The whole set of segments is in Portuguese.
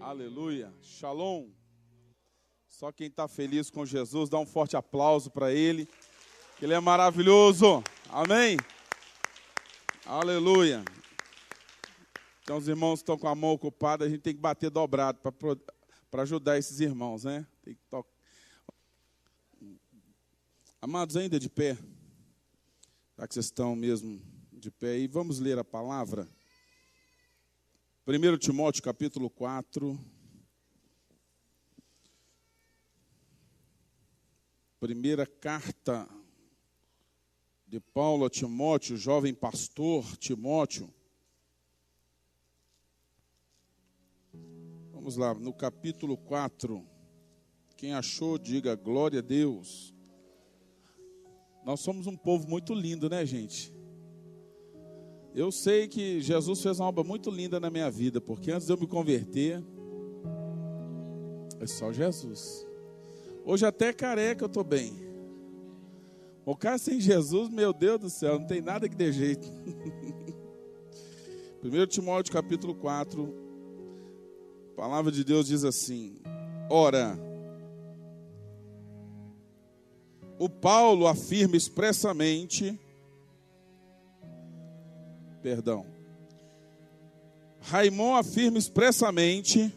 Aleluia. Shalom. Só quem está feliz com Jesus, dá um forte aplauso para Ele. Ele é maravilhoso. Amém. Aleluia. Então os irmãos estão com a mão ocupada, a gente tem que bater dobrado para ajudar esses irmãos, né? Tem que tocar. Amados, ainda de pé, já que vocês estão mesmo de pé aí, vamos ler a palavra. 1 Timóteo capítulo 4. Primeira carta de Paulo a Timóteo, jovem pastor Timóteo. Vamos lá, no capítulo 4. Quem achou, diga glória a Deus. Nós somos um povo muito lindo, né, gente? Eu sei que Jesus fez uma obra muito linda na minha vida, porque antes de eu me converter, é só Jesus. Hoje até careca eu estou bem. O cara sem Jesus, meu Deus do céu, não tem nada que dê jeito. 1 Timóteo capítulo 4, a palavra de Deus diz assim: ora, o Paulo afirma expressamente, Raimon afirma expressamente,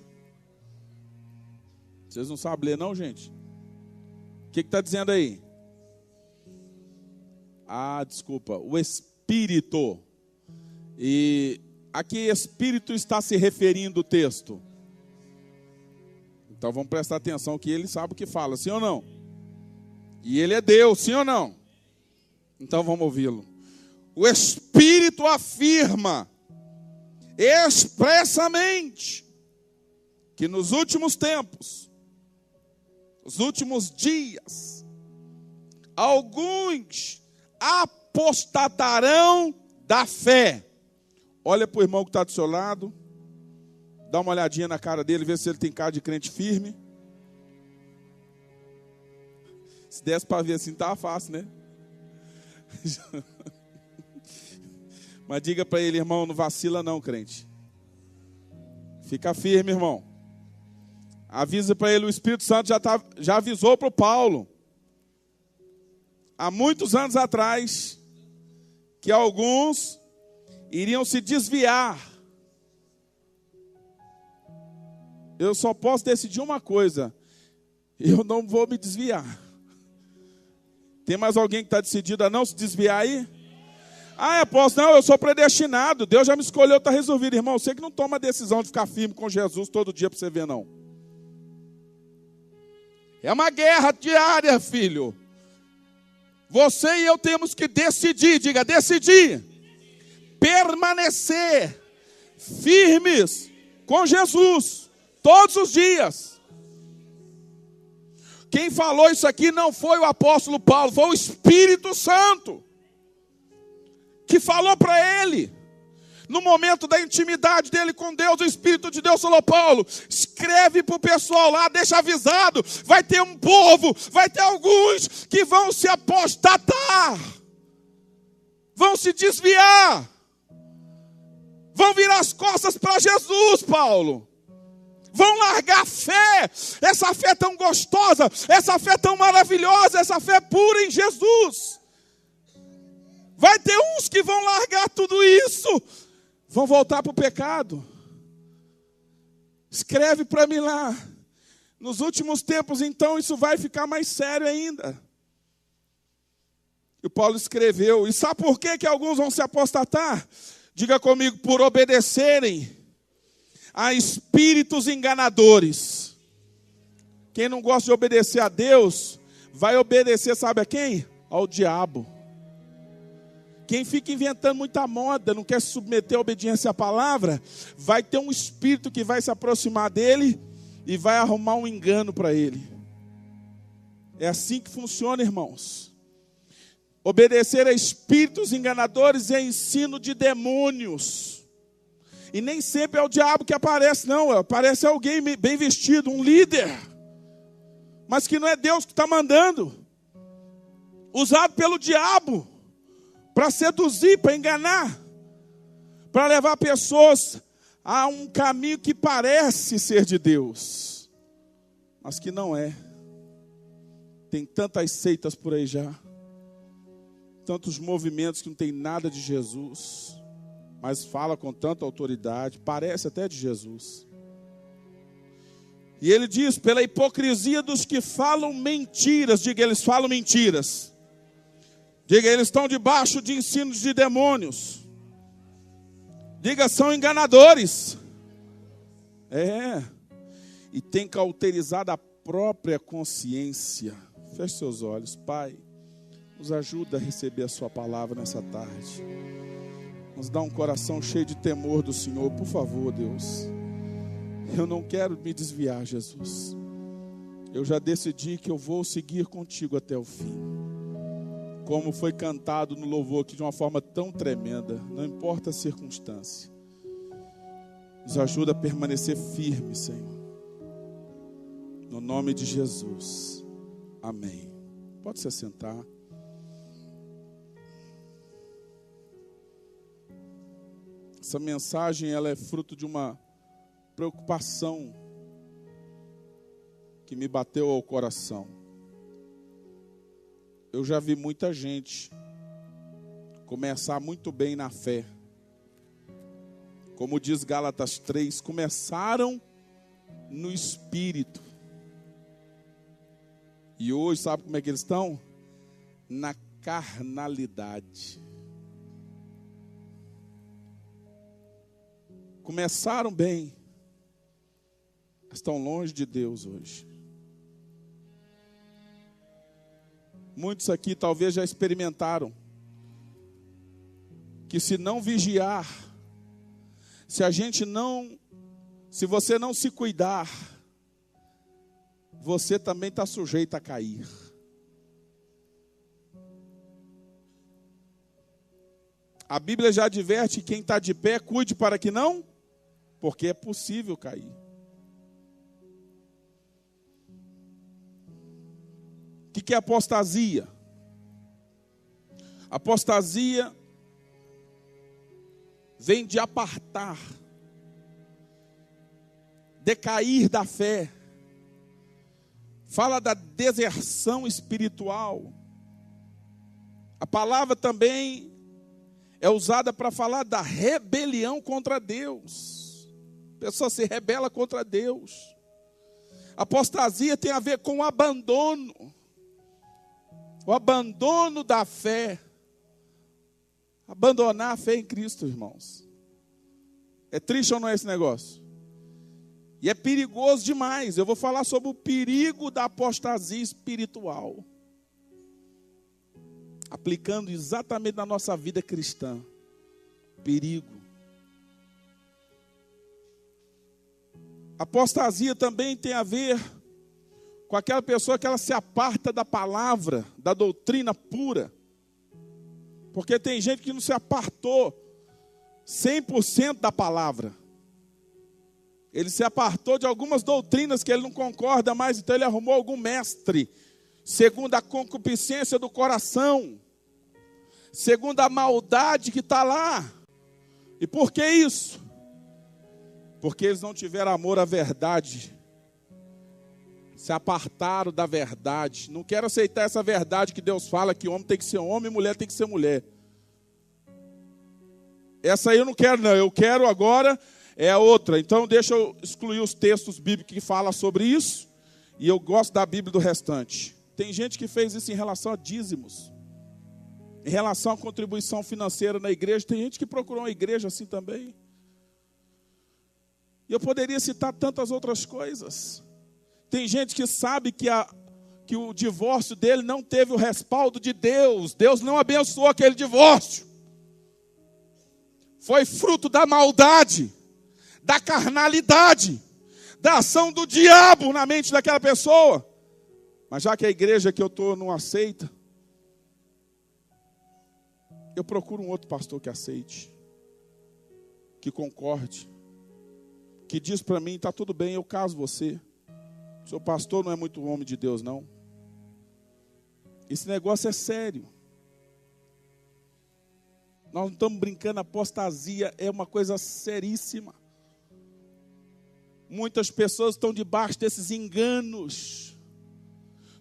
vocês não sabem ler não, gente? O que está dizendo aí? Desculpa, o Espírito. E a que Espírito está se referindo o texto? Então vamos prestar atenção que ele sabe o que fala, sim ou não? E ele é Deus, sim ou não? Então vamos ouvi-lo. O Espírito afirma expressamente que nos últimos tempos, nos últimos dias, alguns apostatarão da fé. Olha para o irmão que está do seu lado, dá uma olhadinha na cara dele, vê se ele tem cara de crente firme. Se desse para ver assim, tá fácil, né? Mas diga para ele, irmão, não vacila não, crente. Fica firme, irmão. Avisa para ele, o Espírito Santo já avisou para o Paulo, há muitos anos atrás, que alguns iriam se desviar. Eu só posso decidir uma coisa: eu não vou me desviar. Tem mais alguém que está decidido a não se desviar aí? Apóstolo, não, eu sou predestinado, Deus já me escolheu, está resolvido. Irmão, você que não toma a decisão de ficar firme com Jesus todo dia para você ver, não. É uma guerra diária, filho. Você e eu temos que decidir, diga, decidir. Permanecer firmes com Jesus, todos os dias. Quem falou isso aqui não foi o apóstolo Paulo, foi o Espírito Santo, que falou para ele, no momento da intimidade dele com Deus. O Espírito de Deus falou: Paulo, escreve para o pessoal lá, deixa avisado, vai ter um povo, vai ter alguns que vão se apostatar, vão se desviar, vão virar as costas para Jesus, Paulo. Vão largar a fé, essa fé tão gostosa, essa fé tão maravilhosa, essa fé pura em Jesus. Vai ter uns que vão largar tudo isso, vão voltar para o pecado. Escreve para mim lá. Nos últimos tempos, então, isso vai ficar mais sério ainda. E Paulo escreveu. E sabe por que alguns vão se apostatar? Diga comigo: por obedecerem a espíritos enganadores. Quem não gosta de obedecer a Deus, vai obedecer, sabe a quem? Ao diabo. Quem fica inventando muita moda, não quer se submeter à obediência à palavra, vai ter um espírito que vai se aproximar dele e vai arrumar um engano para ele. É assim que funciona, irmãos. Obedecer a espíritos enganadores é ensino de demônios. E nem sempre é o diabo que aparece, não. Aparece alguém bem vestido, um líder. Mas que não é Deus que está mandando. Usado pelo diabo para seduzir, para enganar, para levar pessoas Há um caminho que parece ser de Deus, mas que não é. Tem tantas seitas por aí já, tantos movimentos que não tem nada de Jesus, mas fala com tanta autoridade, parece até de Jesus. E ele diz, pela hipocrisia dos que falam mentiras, diga, eles falam mentiras. Diga, eles estão debaixo de ensinos de demônios. Diga, são enganadores. E tem cauterizado a própria consciência. Feche seus olhos, Pai. Nos ajuda a receber a sua palavra nessa tarde. Nos dá um coração cheio de temor do Senhor, por favor, Deus. Eu não quero me desviar, Jesus. Eu já decidi que eu vou seguir contigo até o fim. Como foi cantado no louvor aqui de uma forma tão tremenda, não importa a circunstância. Nos ajuda a permanecer firme, Senhor. No nome de Jesus. Amém. Pode se assentar. Essa mensagem, ela é fruto de uma preocupação que me bateu ao coração. Eu já vi muita gente começar muito bem na fé. Como diz Gálatas 3, começaram no Espírito. E hoje, sabe como é que eles estão? Na carnalidade. Começaram bem, mas estão longe de Deus hoje. Muitos aqui talvez já experimentaram que se não vigiar, se você não se cuidar, você também está sujeito a cair. A Bíblia já adverte que quem está de pé, cuide para que não, porque é possível cair. O que é apostasia? Apostasia vem de apartar, decair da fé. Fala da deserção espiritual. A palavra também é usada para falar da rebelião contra Deus. A pessoa se rebela contra Deus. Apostasia tem a ver com o abandono. O abandono da fé. Abandonar a fé em Cristo, irmãos. É triste ou não é esse negócio? E é perigoso demais. Eu vou falar sobre o perigo da apostasia espiritual. Aplicando exatamente na nossa vida cristã. Perigo. Apostasia também tem a ver com aquela pessoa que ela se aparta da palavra, da doutrina pura. Porque tem gente que não se apartou 100% da palavra. Ele se apartou de algumas doutrinas que ele não concorda mais, então ele arrumou algum mestre, segundo a concupiscência do coração, segundo a maldade que está lá. E por que isso? Porque eles não tiveram amor à verdade, se apartaram da verdade, não quero aceitar essa verdade que Deus fala, que homem tem que ser homem e mulher tem que ser mulher. Essa aí eu não quero não, eu quero agora é a outra. Então deixa eu excluir os textos bíblicos que falam sobre isso, e eu gosto da Bíblia do restante. Tem gente que fez isso em relação a dízimos, em relação à contribuição financeira na igreja. Tem gente que procurou uma igreja assim também. E eu poderia citar tantas outras coisas. Tem gente que sabe que o divórcio dele não teve o respaldo de Deus. Deus não abençoou aquele divórcio. Foi fruto da maldade, da carnalidade, da ação do diabo na mente daquela pessoa. Mas já que a igreja que eu estou não aceita, eu procuro um outro pastor que aceite, que concorde, que diz para mim, está tudo bem, eu caso você. Seu pastor não é muito homem de Deus, não. Esse negócio é sério. Nós não estamos brincando, apostasia é uma coisa seríssima. Muitas pessoas estão debaixo desses enganos.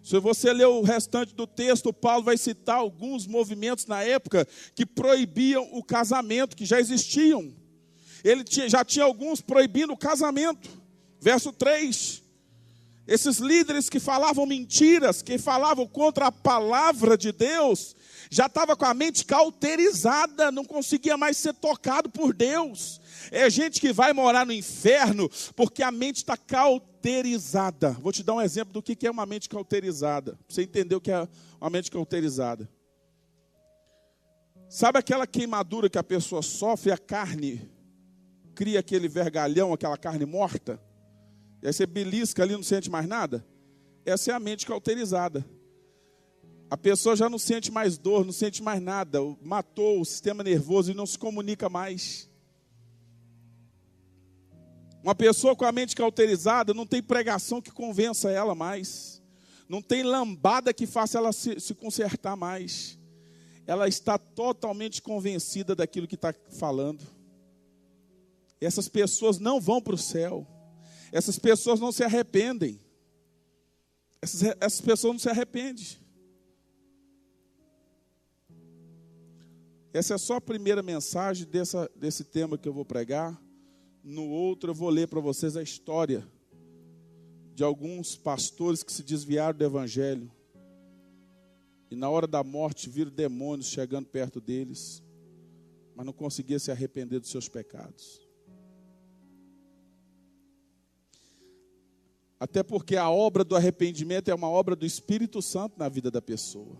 Se você ler o restante do texto, Paulo vai citar alguns movimentos na época que proibiam o casamento, que já existiam. Ele já tinha alguns proibindo o casamento. Verso 3. Esses líderes que falavam mentiras, que falavam contra a palavra de Deus, já estava com a mente cauterizada, não conseguia mais ser tocado por Deus. É gente que vai morar no inferno porque a mente está cauterizada. Vou te dar um exemplo do que é uma mente cauterizada, para você entender o que é uma mente cauterizada. Sabe aquela queimadura que a pessoa sofre, a carne cria aquele vergalhão, aquela carne morta? E aí você belisca ali e não sente mais nada? Essa é a mente cauterizada. A pessoa já não sente mais dor, não sente mais nada. Matou o sistema nervoso e não se comunica mais. Uma pessoa com a mente cauterizada não tem pregação que convença ela mais. Não tem lambada que faça ela se consertar mais. Ela está totalmente convencida daquilo que está falando. Essas pessoas não vão para o céu. Essas pessoas não se arrependem. Essas pessoas não se arrependem. Essa é só a primeira mensagem desse tema que eu vou pregar. No outro eu vou ler para vocês a história de alguns pastores que se desviaram do evangelho. E na hora da morte viram demônios chegando perto deles, mas não conseguiam se arrepender dos seus pecados. Até porque a obra do arrependimento é uma obra do Espírito Santo na vida da pessoa.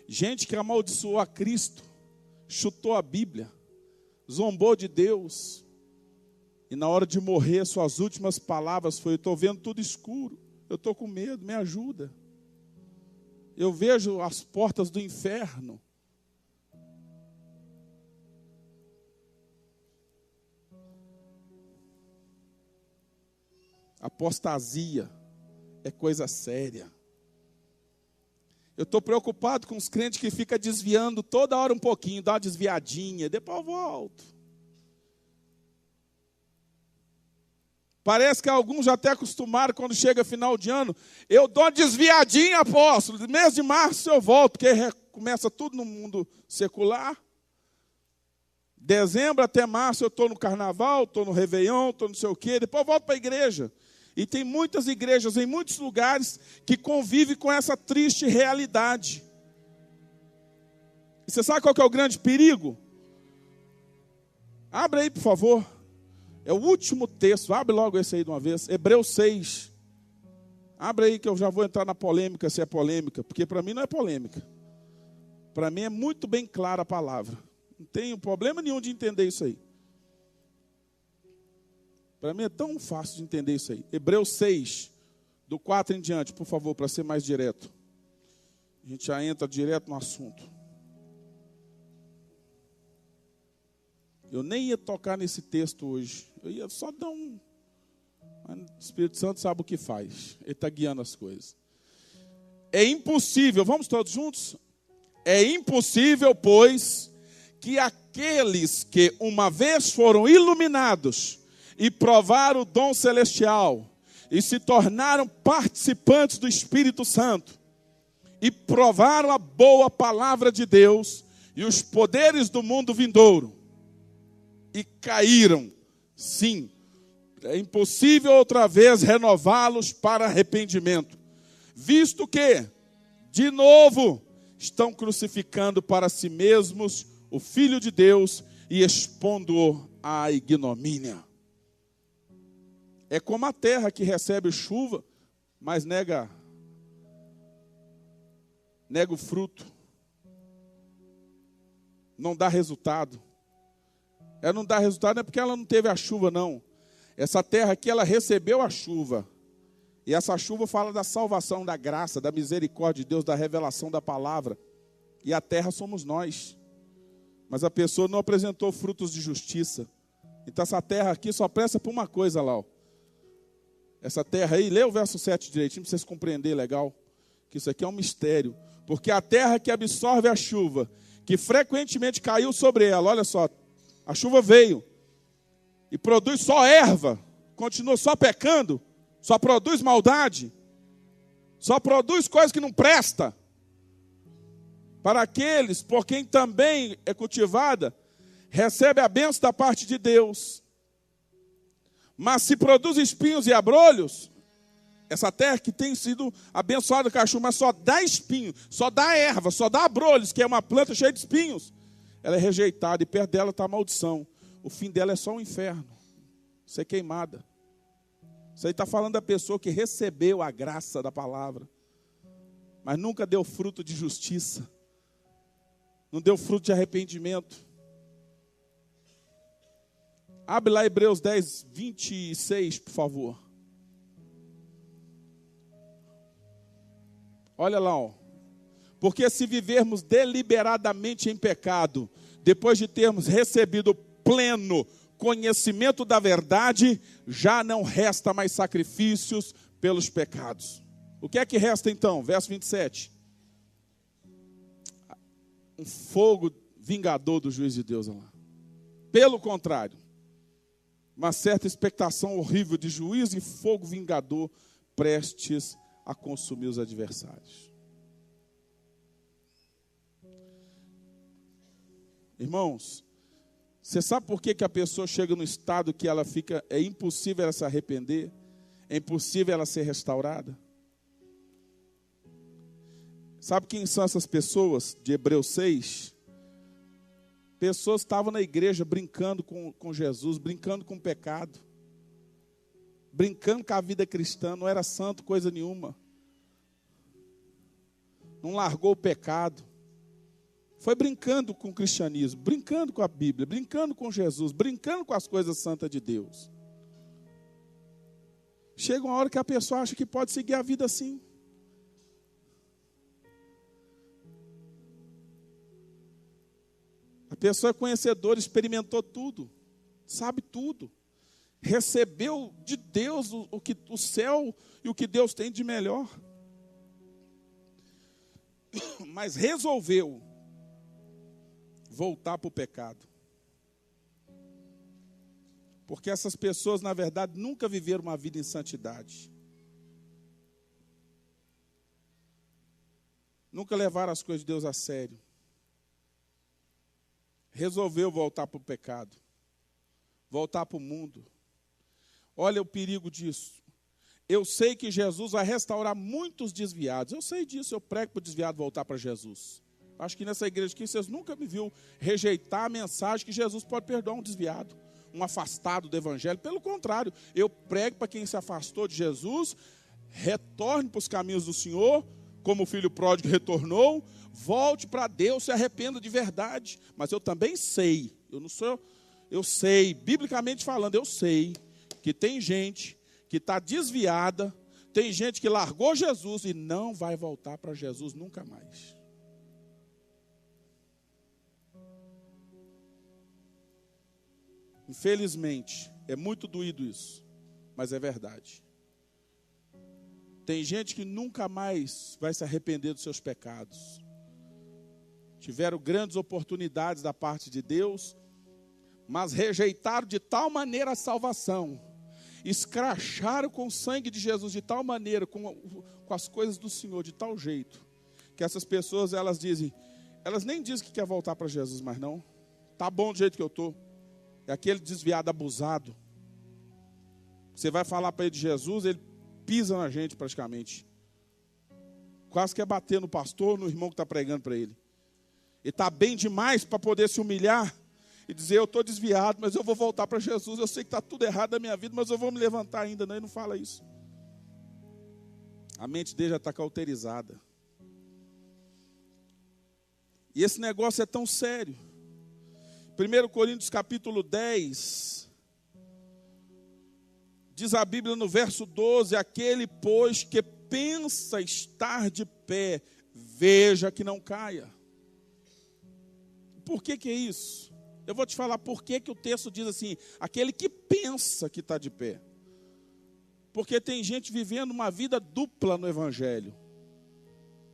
Gente que amaldiçoou a Cristo, chutou a Bíblia, zombou de Deus, e na hora de morrer, suas últimas palavras foi: eu estou vendo tudo escuro, eu estou com medo, me ajuda. Eu vejo as portas do inferno. Apostasia é coisa séria. Eu estou preocupado com os crentes que ficam desviando toda hora um pouquinho, dá uma desviadinha, depois eu volto. Parece que alguns já até acostumaram, quando chega final de ano, eu dou uma desviadinha, apóstolo, no mês de março eu volto, porque começa tudo no mundo secular. Dezembro até março eu estou no carnaval, estou no Réveillon, estou não sei o quê, depois eu volto para a igreja. E tem muitas igrejas em muitos lugares que convivem com essa triste realidade. E você sabe qual que é o grande perigo? Abre aí, por favor. É o último texto, abre logo esse aí de uma vez. Hebreus 6. Abre aí que eu já vou entrar na polêmica, se é polêmica. Porque para mim não é polêmica. Para mim é muito bem clara a palavra. Não tenho problema nenhum de entender isso aí. Para mim é tão fácil de entender isso aí. Hebreus 6, do 4 em diante, por favor, para ser mais direto. A gente já entra direto no assunto. Eu nem ia tocar nesse texto hoje. Eu ia só dar um... Mas o Espírito Santo sabe o que faz. Ele está guiando as coisas. É impossível, vamos todos juntos? É impossível, pois, que aqueles que uma vez foram iluminados e provaram o dom celestial, e se tornaram participantes do Espírito Santo, e provaram a boa palavra de Deus, e os poderes do mundo vindouro, e caíram, sim, é impossível outra vez renová-los para arrependimento, visto que, de novo, estão crucificando para si mesmos o Filho de Deus, e expondo-o à ignomínia. É como a terra que recebe chuva, mas nega o fruto. Não dá resultado. Ela não dá resultado não é porque ela não teve a chuva, não. Essa terra aqui, ela recebeu a chuva. E essa chuva fala da salvação, da graça, da misericórdia de Deus, da revelação da palavra. E a terra somos nós. Mas a pessoa não apresentou frutos de justiça. Então essa terra aqui só presta por uma coisa lá, ó. Essa terra aí, lê o verso 7 direitinho para vocês compreenderem legal, que isso aqui é um mistério. Porque a terra que absorve a chuva, que frequentemente caiu sobre ela, olha só, a chuva veio, e produz só erva, continua só pecando, só produz maldade, só produz coisas que não presta. Para aqueles por quem também é cultivada, recebe a bênção da parte de Deus. Mas se produz espinhos e abrolhos, essa terra que tem sido abençoada com a chuva, mas só dá espinho, só dá erva, só dá abrolhos, que é uma planta cheia de espinhos, ela é rejeitada e perto dela está a maldição. O fim dela é só um inferno, ser queimada. Isso aí está falando da pessoa que recebeu a graça da palavra, mas nunca deu fruto de justiça, não deu fruto de arrependimento. Abre lá Hebreus 10, 26, por favor. Olha lá, ó. Porque se vivermos deliberadamente em pecado, depois de termos recebido pleno conhecimento da verdade, já não resta mais sacrifícios pelos pecados. O que é que resta então? Verso 27. Um fogo vingador do juiz de Deus lá. Pelo contrário, uma certa expectação horrível de juízo e fogo vingador prestes a consumir os adversários. Irmãos, você sabe por que a pessoa chega no estado que ela fica, é impossível ela se arrepender, é impossível ela ser restaurada? Sabe quem são essas pessoas de Hebreus 6? Pessoas que estavam na igreja brincando com Jesus, brincando com o pecado, brincando com a vida cristã, não era santo coisa nenhuma, não largou o pecado, foi brincando com o cristianismo, brincando com a Bíblia, brincando com Jesus, brincando com as coisas santas de Deus. Chega uma hora que a pessoa acha que pode seguir a vida assim. A pessoa é conhecedora, experimentou tudo, sabe tudo, recebeu de Deus o céu e o que Deus tem de melhor, mas resolveu voltar para o pecado, porque essas pessoas, na verdade, nunca viveram uma vida em santidade, nunca levaram as coisas de Deus a sério. Resolveu voltar para o pecado, voltar para o mundo. Olha o perigo disso. Eu sei que Jesus vai restaurar muitos desviados. Eu sei disso, eu prego para o desviado voltar para Jesus. Acho que nessa igreja aqui vocês nunca me viram rejeitar a mensagem que Jesus pode perdoar um desviado, um afastado do evangelho. Pelo contrário, eu prego para quem se afastou de Jesus, retorne para os caminhos do Senhor, como o filho pródigo retornou, volte para Deus, se arrependa de verdade. Mas eu também sei, eu sei, biblicamente falando, eu sei que tem gente que está desviada, tem gente que largou Jesus e não vai voltar para Jesus nunca mais. Infelizmente, é muito doído isso, mas é verdade. Tem gente que nunca mais vai se arrepender dos seus pecados. Tiveram grandes oportunidades da parte de Deus, mas rejeitaram de tal maneira a salvação, escracharam com o sangue de Jesus de tal maneira, com as coisas do Senhor de tal jeito, que essas pessoas, elas nem dizem que quer voltar para Jesus, mas não, tá bom do jeito que eu estou. É aquele desviado abusado. Você vai falar para ele de Jesus, ele pisa na gente praticamente. Quase quer bater no pastor, no irmão que está pregando para ele. Ele está bem demais para poder se humilhar e dizer, eu estou desviado, mas eu vou voltar para Jesus. Eu sei que está tudo errado na minha vida, mas eu vou me levantar ainda. Não, ele não fala isso. A mente dele já está cauterizada. E esse negócio é tão sério. 1 Coríntios capítulo 10, diz a Bíblia no verso 12, aquele, pois, que pensa estar de pé, veja que não caia. Por que é isso? Eu vou te falar por que o texto diz assim, aquele que pensa que está de pé. Porque tem gente vivendo uma vida dupla no Evangelho.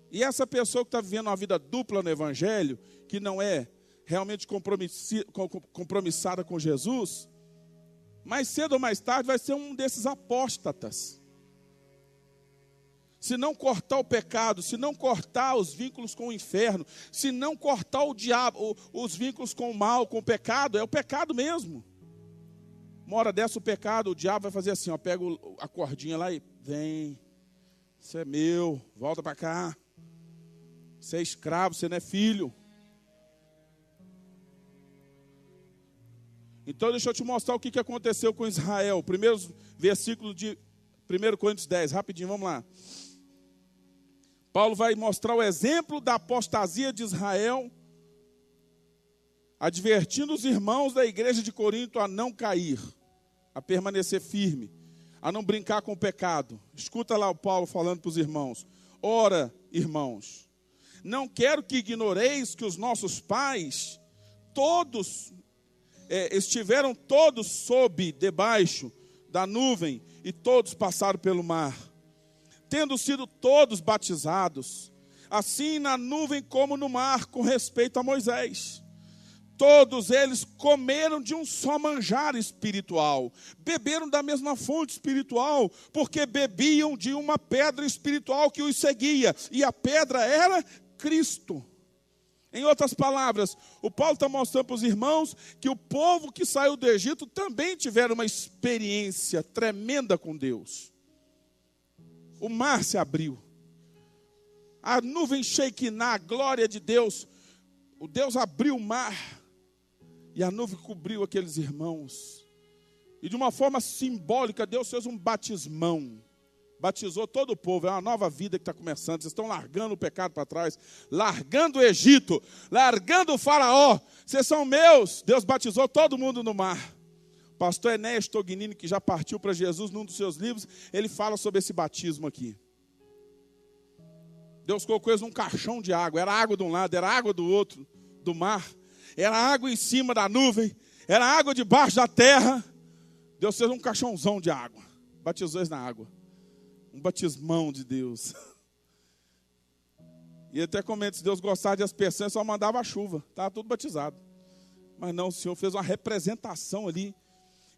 E essa pessoa que está vivendo uma vida dupla no Evangelho, que não é realmente compromissada com Jesus, mais cedo ou mais tarde vai ser um desses apóstatas. Se não cortar o pecado, se não cortar os vínculos com o inferno, se não cortar o diabo, os vínculos com o mal, com o pecado, é o pecado mesmo. Uma hora dessa o pecado, o diabo vai fazer assim, ó, pega a cordinha lá e vem, você é meu, volta para cá, você é escravo, você não é filho. Então deixa eu te mostrar o que aconteceu com Israel. Primeiro versículo de 1 Coríntios 10, rapidinho, vamos lá. Paulo vai mostrar o exemplo da apostasia de Israel, advertindo os irmãos da igreja de Corinto a não cair, a permanecer firme, a não brincar com o pecado. Escuta lá o Paulo falando para os irmãos. Ora, irmãos, não quero que ignoreis que os nossos pais, todos, estiveram todos debaixo da nuvem e todos passaram pelo mar, tendo sido todos batizados, assim na nuvem como no mar, com respeito a Moisés. Todos eles comeram de um só manjar espiritual, beberam da mesma fonte espiritual, porque bebiam de uma pedra espiritual que os seguia, e a pedra era Cristo. Em outras palavras, o Paulo está mostrando para os irmãos que o povo que saiu do Egito também tiveram uma experiência tremenda com Deus. O mar se abriu, a nuvem Shekinah, a glória de Deus, o Deus abriu o mar, e a nuvem cobriu aqueles irmãos, e de uma forma simbólica, Deus fez um batismão, batizou todo o povo, é uma nova vida que está começando, vocês estão largando o pecado para trás, largando o Egito, largando o faraó, vocês são meus, Deus batizou todo mundo no mar. Pastor Enéas Tognini, que já partiu para Jesus num dos seus livros, ele fala sobre esse batismo aqui. Deus colocou eles num caixão de água, era água de um lado, era água do outro, do mar, era água em cima da nuvem, era água debaixo da terra. Deus fez um caixãozão de água, batizou eles na água, um batismão de Deus. E até comenta, se Deus gostasse de aspersão, só mandava a chuva, estava tudo batizado. Mas não, o Senhor fez uma representação ali,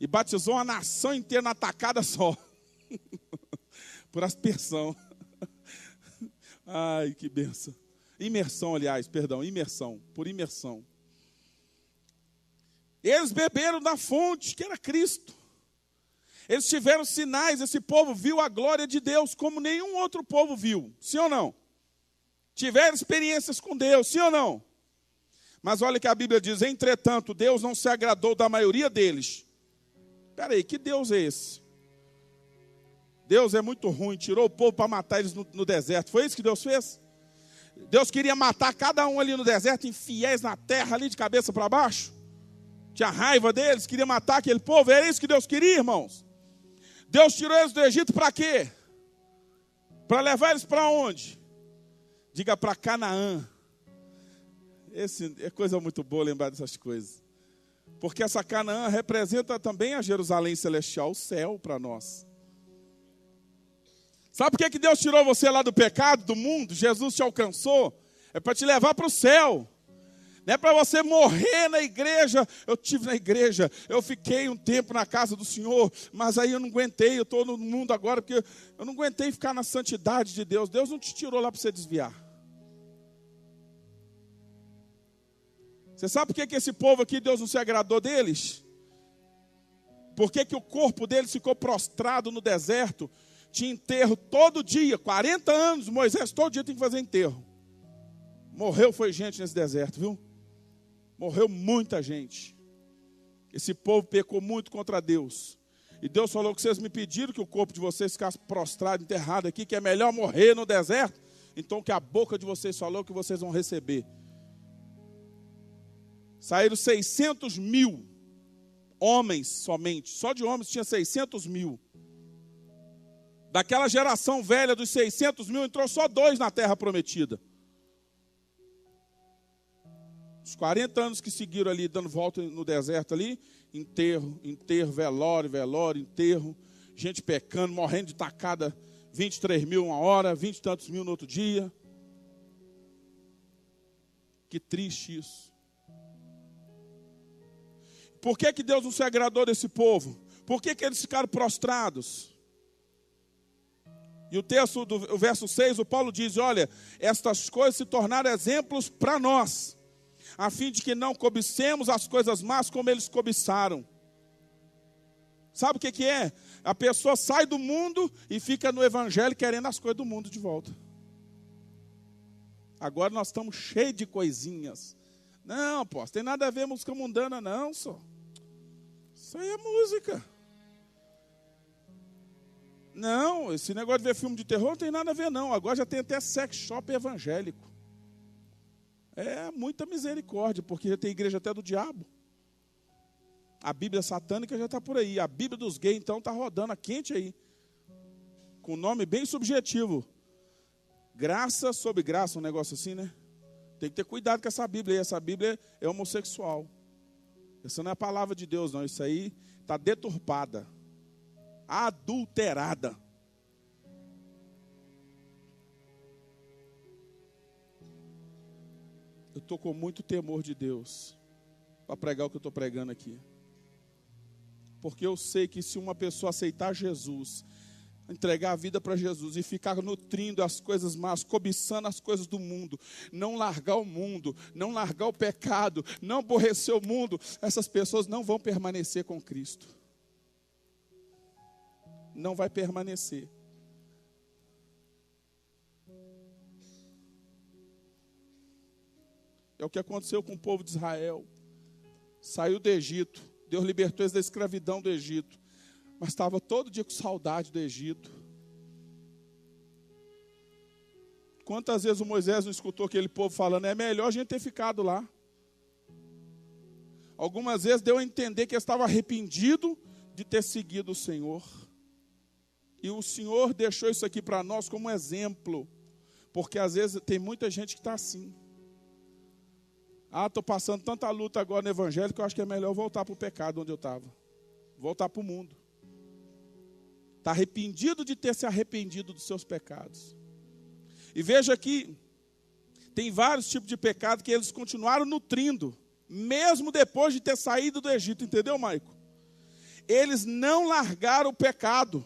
e batizou a nação inteira na tacada só. Por aspersão. Ai, que benção. Imersão, aliás, perdão, imersão. Por imersão. Eles beberam da fonte, que era Cristo. Eles tiveram sinais, esse povo viu a glória de Deus como nenhum outro povo viu. Sim ou não? Tiveram experiências com Deus, sim ou não? Mas olha que a Bíblia diz, entretanto, Deus não se agradou da maioria deles. Espera aí, que Deus é esse? Deus é muito ruim, tirou o povo para matar eles no deserto. Foi isso que Deus fez? Deus queria matar cada um ali no deserto, infiéis na terra, ali de cabeça para baixo. Tinha raiva deles, queria matar aquele povo. Era isso que Deus queria, irmãos? Deus tirou eles do Egito para quê? Para levar eles para onde? Diga, para Canaã. É coisa muito boa lembrar dessas coisas. Porque essa Canaã representa também a Jerusalém celestial, o céu para nós. Sabe por que Deus tirou você lá do pecado, do mundo? Jesus te alcançou. É para te levar para o céu. Não é para você morrer na igreja. Eu estive na igreja, eu fiquei um tempo na casa do Senhor, mas aí eu não aguentei, eu estou no mundo agora, porque eu não aguentei ficar na santidade de Deus. Deus não te tirou lá para você desviar. Você sabe por que esse povo aqui, Deus não se agradou deles? Por que o corpo deles ficou prostrado no deserto? Tinha enterro todo dia, 40 anos, Moisés todo dia tem que fazer enterro. Morreu foi gente nesse deserto, viu? Morreu muita gente. Esse povo pecou muito contra Deus. E Deus falou que vocês me pediram que o corpo de vocês ficasse prostrado, enterrado aqui, que é melhor morrer no deserto. Então que a boca de vocês falou que vocês vão receber. Saíram 600 mil homens somente. Só de homens tinha 600 mil. Daquela geração velha dos 600 mil, entrou só 2 na terra prometida. Os 40 anos que seguiram ali, dando volta no deserto ali, enterro, velório, enterro, gente pecando, morrendo de tacada, 23 mil uma hora, 20 e tantos mil no outro dia. Que triste isso. Por que Deus não se agradou desse povo? Por que eles ficaram prostrados? E o texto do verso 6, o Paulo diz, olha, estas coisas se tornaram exemplos para nós, a fim de que não cobicemos as coisas más como eles cobiçaram. Sabe o que é? A pessoa sai do mundo e fica no evangelho querendo as coisas do mundo de volta. Agora nós estamos cheios de coisinhas. Não, pô, tem nada a ver com música mundana, não, só. Isso aí é música. Não, esse negócio de ver filme de terror não tem nada a ver, não. Agora já tem até sex shop evangélico. É muita misericórdia, porque já tem igreja até do diabo. A Bíblia satânica já está por aí. A Bíblia dos gays, então, está rodando a quente aí. Com nome bem subjetivo. Graça sobre graça, um negócio assim, né? Tem que ter cuidado com essa Bíblia aí. Essa Bíblia é homossexual. Essa não é a palavra de Deus, não. Isso aí está deturpada. Adulterada. Eu estou com muito temor de Deus para pregar o que eu estou pregando aqui. Porque eu sei que se uma pessoa aceitar Jesus, entregar a vida para Jesus e ficar nutrindo as coisas más, cobiçando as coisas do mundo, não largar o mundo, não largar o pecado, não aborrecer o mundo, essas pessoas não vão permanecer com Cristo. Não vai permanecer. É o que aconteceu com o povo de Israel. Saiu do Egito. Deus libertou eles da escravidão do Egito. Mas estava todo dia com saudade do Egito. Quantas vezes o Moisés não escutou aquele povo falando, é melhor a gente ter ficado lá. Algumas vezes deu a entender que ele estava arrependido de ter seguido o Senhor. E o Senhor deixou isso aqui para nós como exemplo. Porque às vezes tem muita gente que está assim. Estou passando tanta luta agora no evangelho que eu acho que é melhor voltar para o pecado onde eu estava. Voltar para o mundo. Está arrependido de ter se arrependido dos seus pecados. E veja que tem vários tipos de pecado que eles continuaram nutrindo, mesmo depois de ter saído do Egito, entendeu, Maico? Eles não largaram o pecado.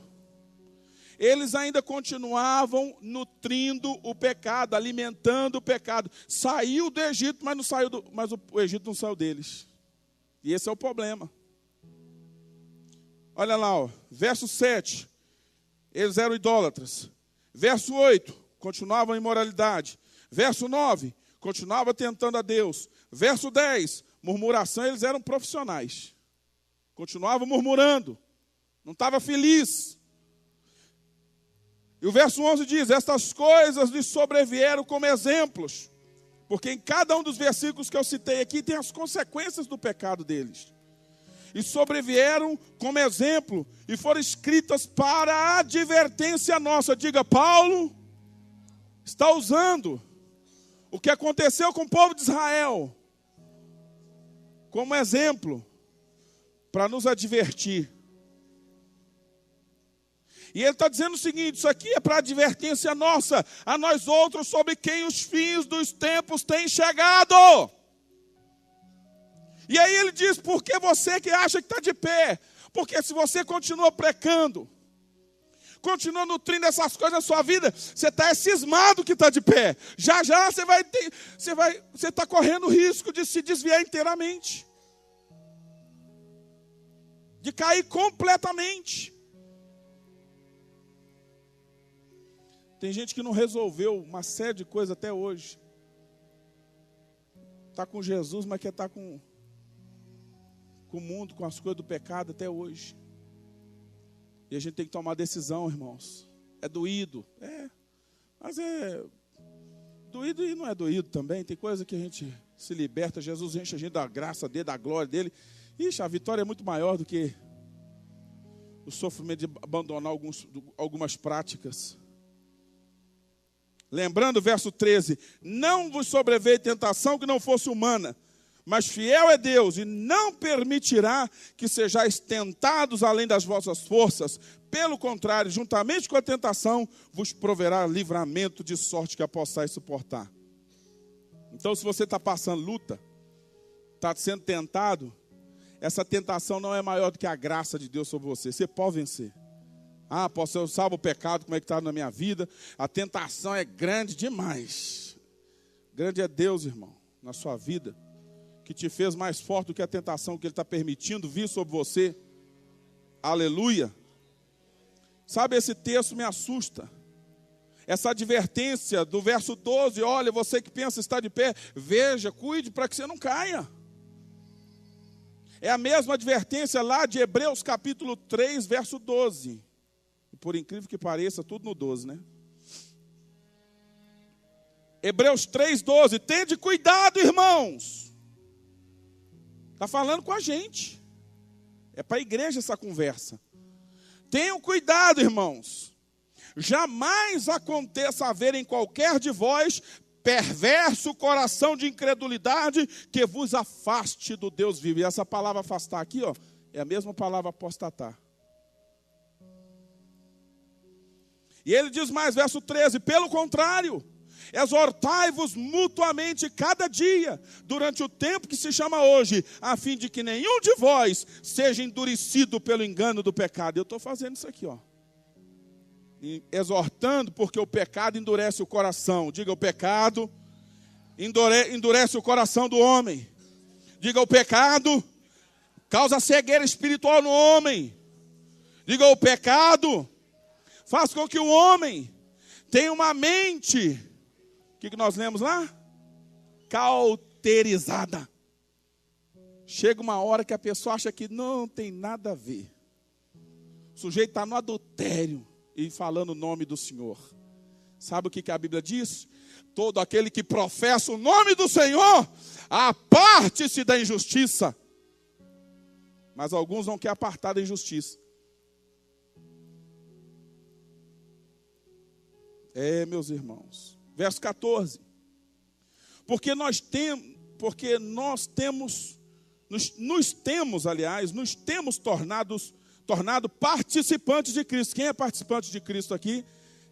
Eles ainda continuavam nutrindo o pecado, alimentando o pecado. Saiu do Egito, mas o Egito não saiu deles. E esse é o problema. Olha lá, ó, verso 7, eles eram idólatras. Verso 8, continuavam em imoralidade. Verso 9, continuava tentando a Deus. Verso 10, murmuração, eles eram profissionais. Continuavam murmurando, não estava feliz. E o verso 11 diz, estas coisas lhes sobrevieram como exemplos. Porque em cada um dos versículos que eu citei aqui tem as consequências do pecado deles. E sobrevieram como exemplo e foram escritas para a advertência nossa. Diga, Paulo está usando o que aconteceu com o povo de Israel como exemplo para nos advertir. E ele está dizendo o seguinte, isso aqui é para advertência nossa, a nós outros, sobre quem os fins dos tempos têm chegado. E aí ele diz, por que você que acha que está de pé? Porque se você continua pecando, continua nutrindo essas coisas na sua vida, você está cismado que está de pé. Já você está correndo o risco de se desviar inteiramente. De cair completamente. Tem gente que não resolveu uma série de coisas até hoje. Está com Jesus, mas quer estar com o mundo, com as coisas do pecado até hoje. E a gente tem que tomar decisão, irmãos. É doído. Mas é doído e não é doído também. Tem coisa que a gente se liberta. Jesus enche a gente da graça dele, da glória dele. Ixi, a vitória é muito maior do que o sofrimento de abandonar algumas práticas. Lembrando o verso 13, não vos sobreveio tentação que não fosse humana, mas fiel é Deus e não permitirá que sejais tentados além das vossas forças. Pelo contrário, juntamente com a tentação, vos proverá livramento de sorte que a possais suportar. Então, se você está passando luta, está sendo tentado, essa tentação não é maior do que a graça de Deus sobre você. Você pode vencer. Ah, eu salvo o pecado, como é que está na minha vida? A tentação é grande demais. Grande é Deus, irmão, na sua vida, que te fez mais forte do que a tentação que Ele está permitindo vir sobre você. Aleluia. Sabe, esse texto me assusta. Essa advertência do verso 12, olha, você que pensa estar de pé, veja, cuide para que você não caia. É a mesma advertência lá de Hebreus capítulo 3, verso 12. E por incrível que pareça, tudo no 12, né? Hebreus 3, 12. Tende cuidado, irmãos. Está falando com a gente. É para a igreja essa conversa. Tenham cuidado, irmãos. Jamais aconteça haver em qualquer de vós perverso coração de incredulidade que vos afaste do Deus vivo. E essa palavra afastar aqui, ó, é a mesma palavra apostatar. E ele diz mais, verso 13, pelo contrário, exortai-vos mutuamente cada dia, durante o tempo que se chama hoje, a fim de que nenhum de vós seja endurecido pelo engano do pecado. Eu estou fazendo isso aqui, ó. Exortando, porque o pecado endurece o coração. Diga, o pecado endurece o coração do homem. Diga, o pecado causa cegueira espiritual no homem. Diga, o pecado faz com que o homem tenha uma mente, o que nós lemos lá? Cauterizada. Chega uma hora que a pessoa acha que não tem nada a ver. O sujeito está no adultério e falando o nome do Senhor. Sabe o que a Bíblia diz? Todo aquele que professa o nome do Senhor, aparte-se da injustiça. Mas alguns não querem apartar da injustiça. Meus irmãos. Verso 14. Porque nos temos tornado participantes de Cristo. Quem é participante de Cristo aqui?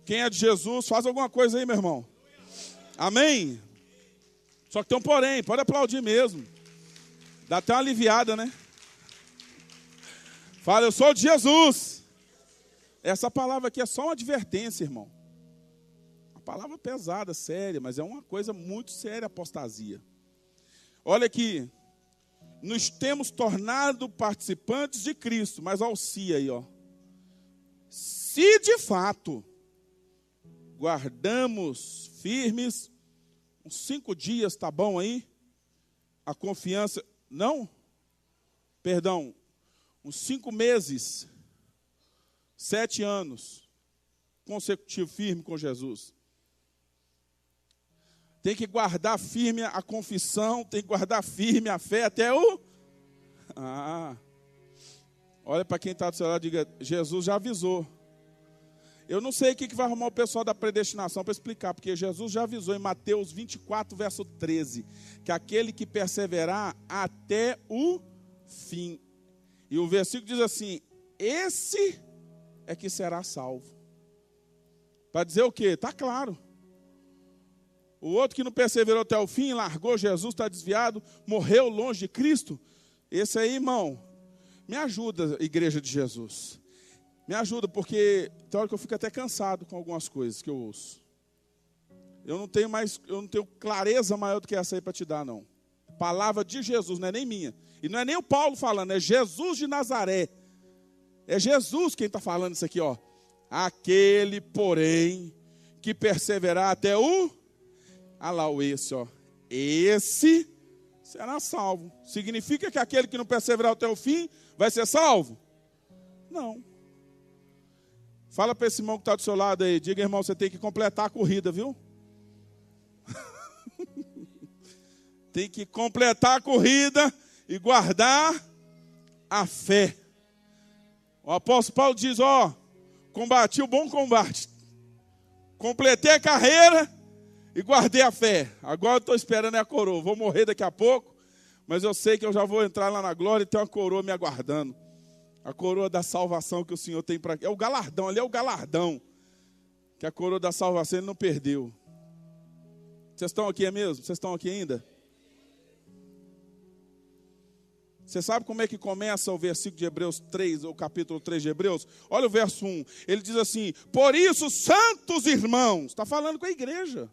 Quem é de Jesus? Faz alguma coisa aí, meu irmão. Amém? Só que tem um porém, pode aplaudir mesmo. Dá até uma aliviada, né? Fala, eu sou de Jesus. Essa palavra aqui é só uma advertência, irmão. Uma palavra pesada, séria, mas é uma coisa muito séria, apostasia. Olha aqui. Nos temos tornado participantes de Cristo. Mas auxia aí, ó. Se de fato guardamos firmes, uns 5 dias, tá bom aí? A confiança, não? Perdão, uns 5 meses, 7 anos, consecutivo firme com Jesus. Tem que guardar firme a confissão, tem que guardar firme a fé até o... Olha para quem está do seu lado e diga, Jesus já avisou. Eu não sei o que vai arrumar o pessoal da predestinação para explicar, porque Jesus já avisou em Mateus 24, verso 13, que aquele que perseverar até o fim. E o versículo diz assim, esse é que será salvo. Para dizer o quê? Está claro. O outro que não perseverou até o fim, largou Jesus, está desviado, morreu longe de Cristo. Esse aí, irmão, me ajuda, igreja de Jesus. Me ajuda, porque tem hora que eu fico até cansado com algumas coisas que eu ouço. Eu não tenho clareza maior do que essa aí para te dar, não. Palavra de Jesus, não é nem minha. E não é nem o Paulo falando, é Jesus de Nazaré. É Jesus quem está falando isso aqui, ó. Aquele, porém, que perseverar até o... Ah lá o esse, ó. Esse será salvo. Significa que aquele que não perseverar até o fim vai ser salvo? Não. Fala para esse irmão que está do seu lado aí. Diga, irmão, você tem que completar a corrida, viu? Tem que completar a corrida e guardar a fé. O apóstolo Paulo diz, ó, combati o bom combate. Completei a carreira e guardei a fé. Agora eu estou esperando a coroa. Vou morrer daqui a pouco, mas eu sei que eu já vou entrar lá na glória e tem uma coroa me aguardando. A coroa da salvação que o Senhor tem para... É o galardão, ali é o galardão. Que a coroa da salvação ele não perdeu. Vocês estão aqui mesmo? Vocês estão aqui ainda? Você sabe como é que começa o versículo de Hebreus 3, ou capítulo 3 de Hebreus? Olha o verso 1. Ele diz assim: por isso, santos irmãos, está falando com a igreja.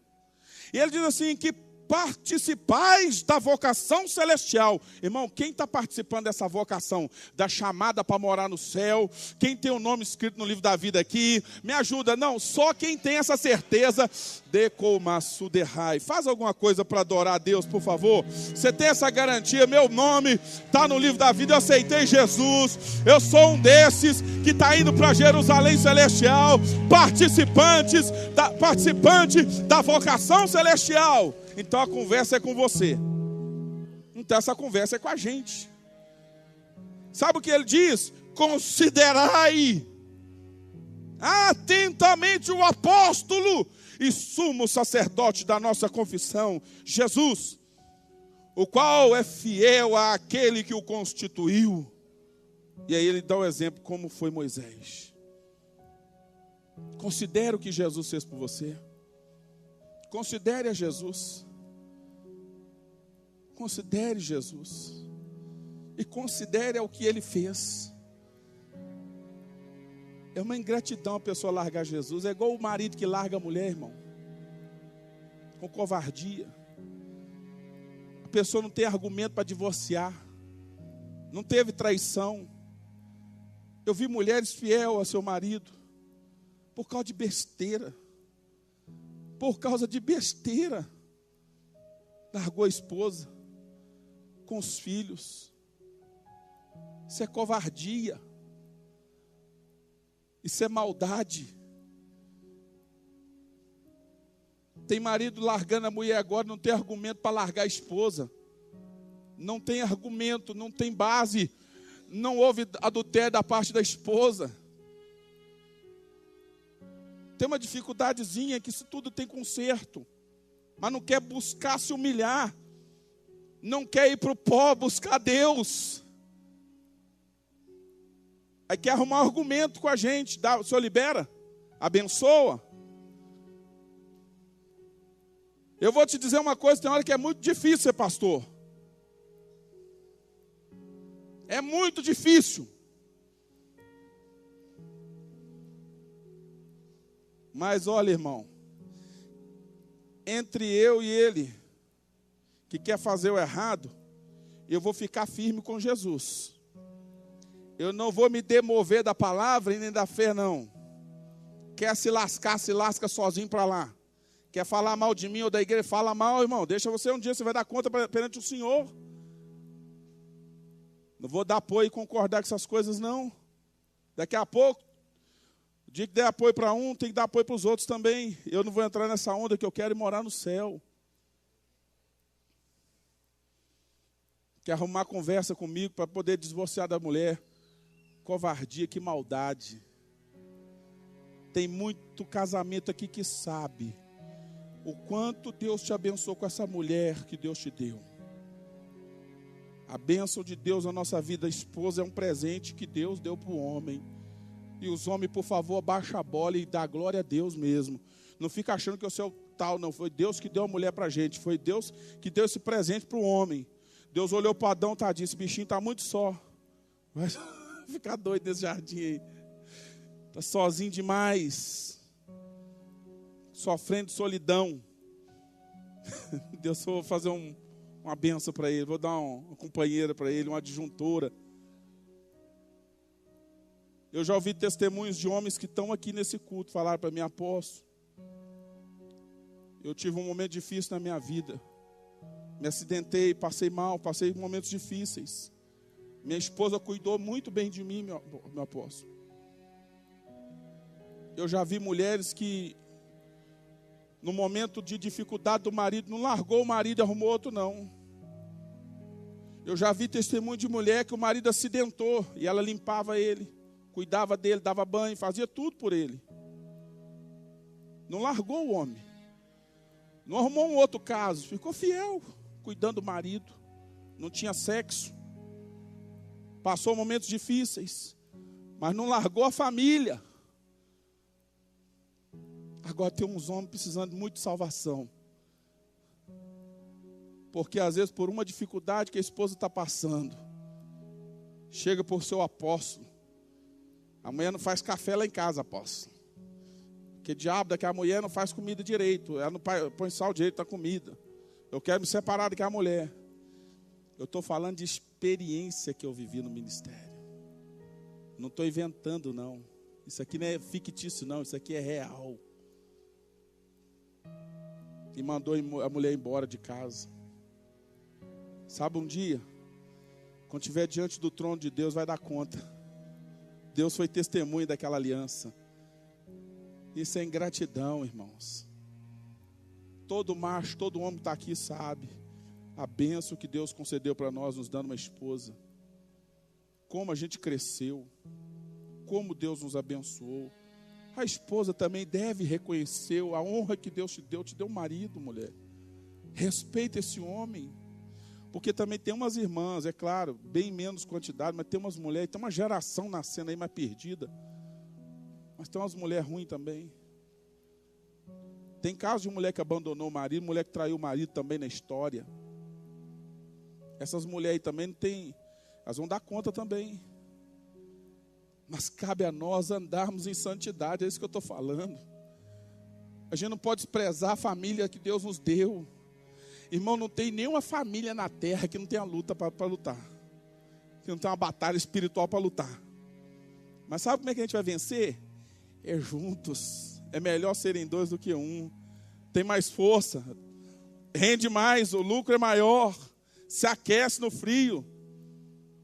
E ele diz assim, que participais da vocação celestial. Irmão, quem está participando dessa vocação? Da chamada para morar no céu? Quem tem o nome escrito no livro da vida aqui? Me ajuda. Não, só quem tem essa certeza. Decomassuderrai. Faz alguma coisa para adorar a Deus, por favor. Você tem essa garantia? Meu nome está no livro da vida. Eu aceitei Jesus. Eu sou um desses que está indo para Jerusalém celestial. Participante da vocação celestial. Então a conversa é com você. Então essa conversa é com a gente. Sabe o que ele diz? Considerai atentamente o apóstolo e sumo sacerdote da nossa confissão, Jesus, o qual é fiel àquele que o constituiu. E aí ele dá o exemplo como foi Moisés. Considere o que Jesus fez por você. Considere a Jesus. Considere Jesus. E considere o que ele fez. É uma ingratidão a pessoa largar Jesus. É igual o marido que larga a mulher, irmão. Com covardia. A pessoa não tem argumento para divorciar. Não teve traição. Eu vi mulheres fiéis ao seu marido. Por causa de besteira. Por causa de besteira. Largou a esposa. Com os filhos. Isso é covardia. Isso é maldade. Tem marido largando a mulher agora, não tem argumento para largar a esposa. Não tem argumento, não tem base. Não houve adultério da parte da esposa. Tem uma dificuldadezinha que isso tudo tem conserto. Mas não quer buscar se humilhar. Não quer ir para o pó buscar Deus. Aí quer arrumar um argumento com a gente. O Senhor libera? Abençoa? Eu vou te dizer uma coisa, tem hora que é muito difícil ser pastor. É muito difícil. Mas olha, irmão, entre eu e ele, que quer fazer o errado, eu vou ficar firme com Jesus. Eu não vou me demover da palavra e nem da fé, não. Quer se lascar, se lasca sozinho para lá. Quer falar mal de mim ou da igreja, fala mal, irmão. Deixa você um dia, você vai dar conta perante o Senhor. Não vou dar apoio e concordar com essas coisas, não. Daqui a pouco, o dia que der apoio para um, tem que dar apoio para os outros também. Eu não vou entrar nessa onda que eu quero ir morar no céu. Quer arrumar conversa comigo para poder divorciar da mulher. Covardia, que maldade. Tem muito casamento aqui que sabe o quanto Deus te abençoou com essa mulher que Deus te deu. A bênção de Deus na nossa vida, a esposa é um presente que Deus deu para o homem. E os homens, por favor, baixa a bola e dá glória a Deus mesmo. Não fica achando que eu sou tal, não. Foi Deus que deu a mulher para a gente. Foi Deus que deu esse presente para o homem. Deus olhou para Adão, tadinho, esse bichinho está muito só. Vai ficar doido nesse jardim aí. Está sozinho demais. Sofrendo de solidão. Deus, eu vou fazer uma benção para ele. Vou dar uma companheira para ele, uma adjuntora. Eu já ouvi testemunhos de homens que estão aqui nesse culto. Falaram para mim, apóstolo, eu tive um momento difícil na minha vida. Me acidentei, passei mal, passei momentos difíceis. Minha esposa cuidou muito bem de mim, meu apóstolo. Eu já vi mulheres que, no momento de dificuldade do marido, não largou o marido e arrumou outro, não. Eu já vi testemunho de mulher que o marido acidentou e ela limpava ele, cuidava dele, dava banho, fazia tudo por ele. Não largou o homem. Não arrumou um outro caso, ficou fiel, cuidando do marido. Não tinha sexo. Passou momentos difíceis, mas não largou a família. Agora tem uns homens precisando muito de salvação. Porque às vezes por uma dificuldade que a esposa está passando, chega por seu apóstolo. Amanhã não faz café lá em casa, apóstolo. Que diabo daquela mulher não faz comida direito. Ela não põe sal direito na comida. Eu quero me separar daquela mulher. Eu estou falando de experiência que eu vivi no ministério. Não estou inventando, não. Isso aqui não é fictício, não. Isso aqui é real. E mandou a mulher embora de casa. Sabe, um dia, quando estiver diante do trono de Deus, vai dar conta. Deus foi testemunha daquela aliança. Isso é ingratidão, irmãos. Todo macho, todo homem que está aqui sabe a bênção que Deus concedeu para nós, nos dando uma esposa. Como a gente cresceu. Como Deus nos abençoou. A esposa também deve reconhecer a honra que Deus te deu. Te deu um marido, mulher. Respeita esse homem. Porque também tem umas irmãs, é claro, bem menos quantidade, mas tem umas mulheres, tem uma geração nascendo aí mais perdida. Mas tem umas mulheres ruins também. Tem casos de mulher que abandonou o marido, mulher que traiu o marido também na história. Essas mulheres aí também não tem, elas vão dar conta também. Mas cabe a nós andarmos em santidade, é isso que eu estou falando. A gente não pode desprezar a família que Deus nos deu. Irmão, não tem nenhuma família na terra que não tenha luta para lutar. Que não tenha uma batalha espiritual para lutar. Mas sabe como é que a gente vai vencer? É juntos. É melhor serem dois do que um. Tem mais força. Rende mais, o lucro é maior. Se aquece no frio.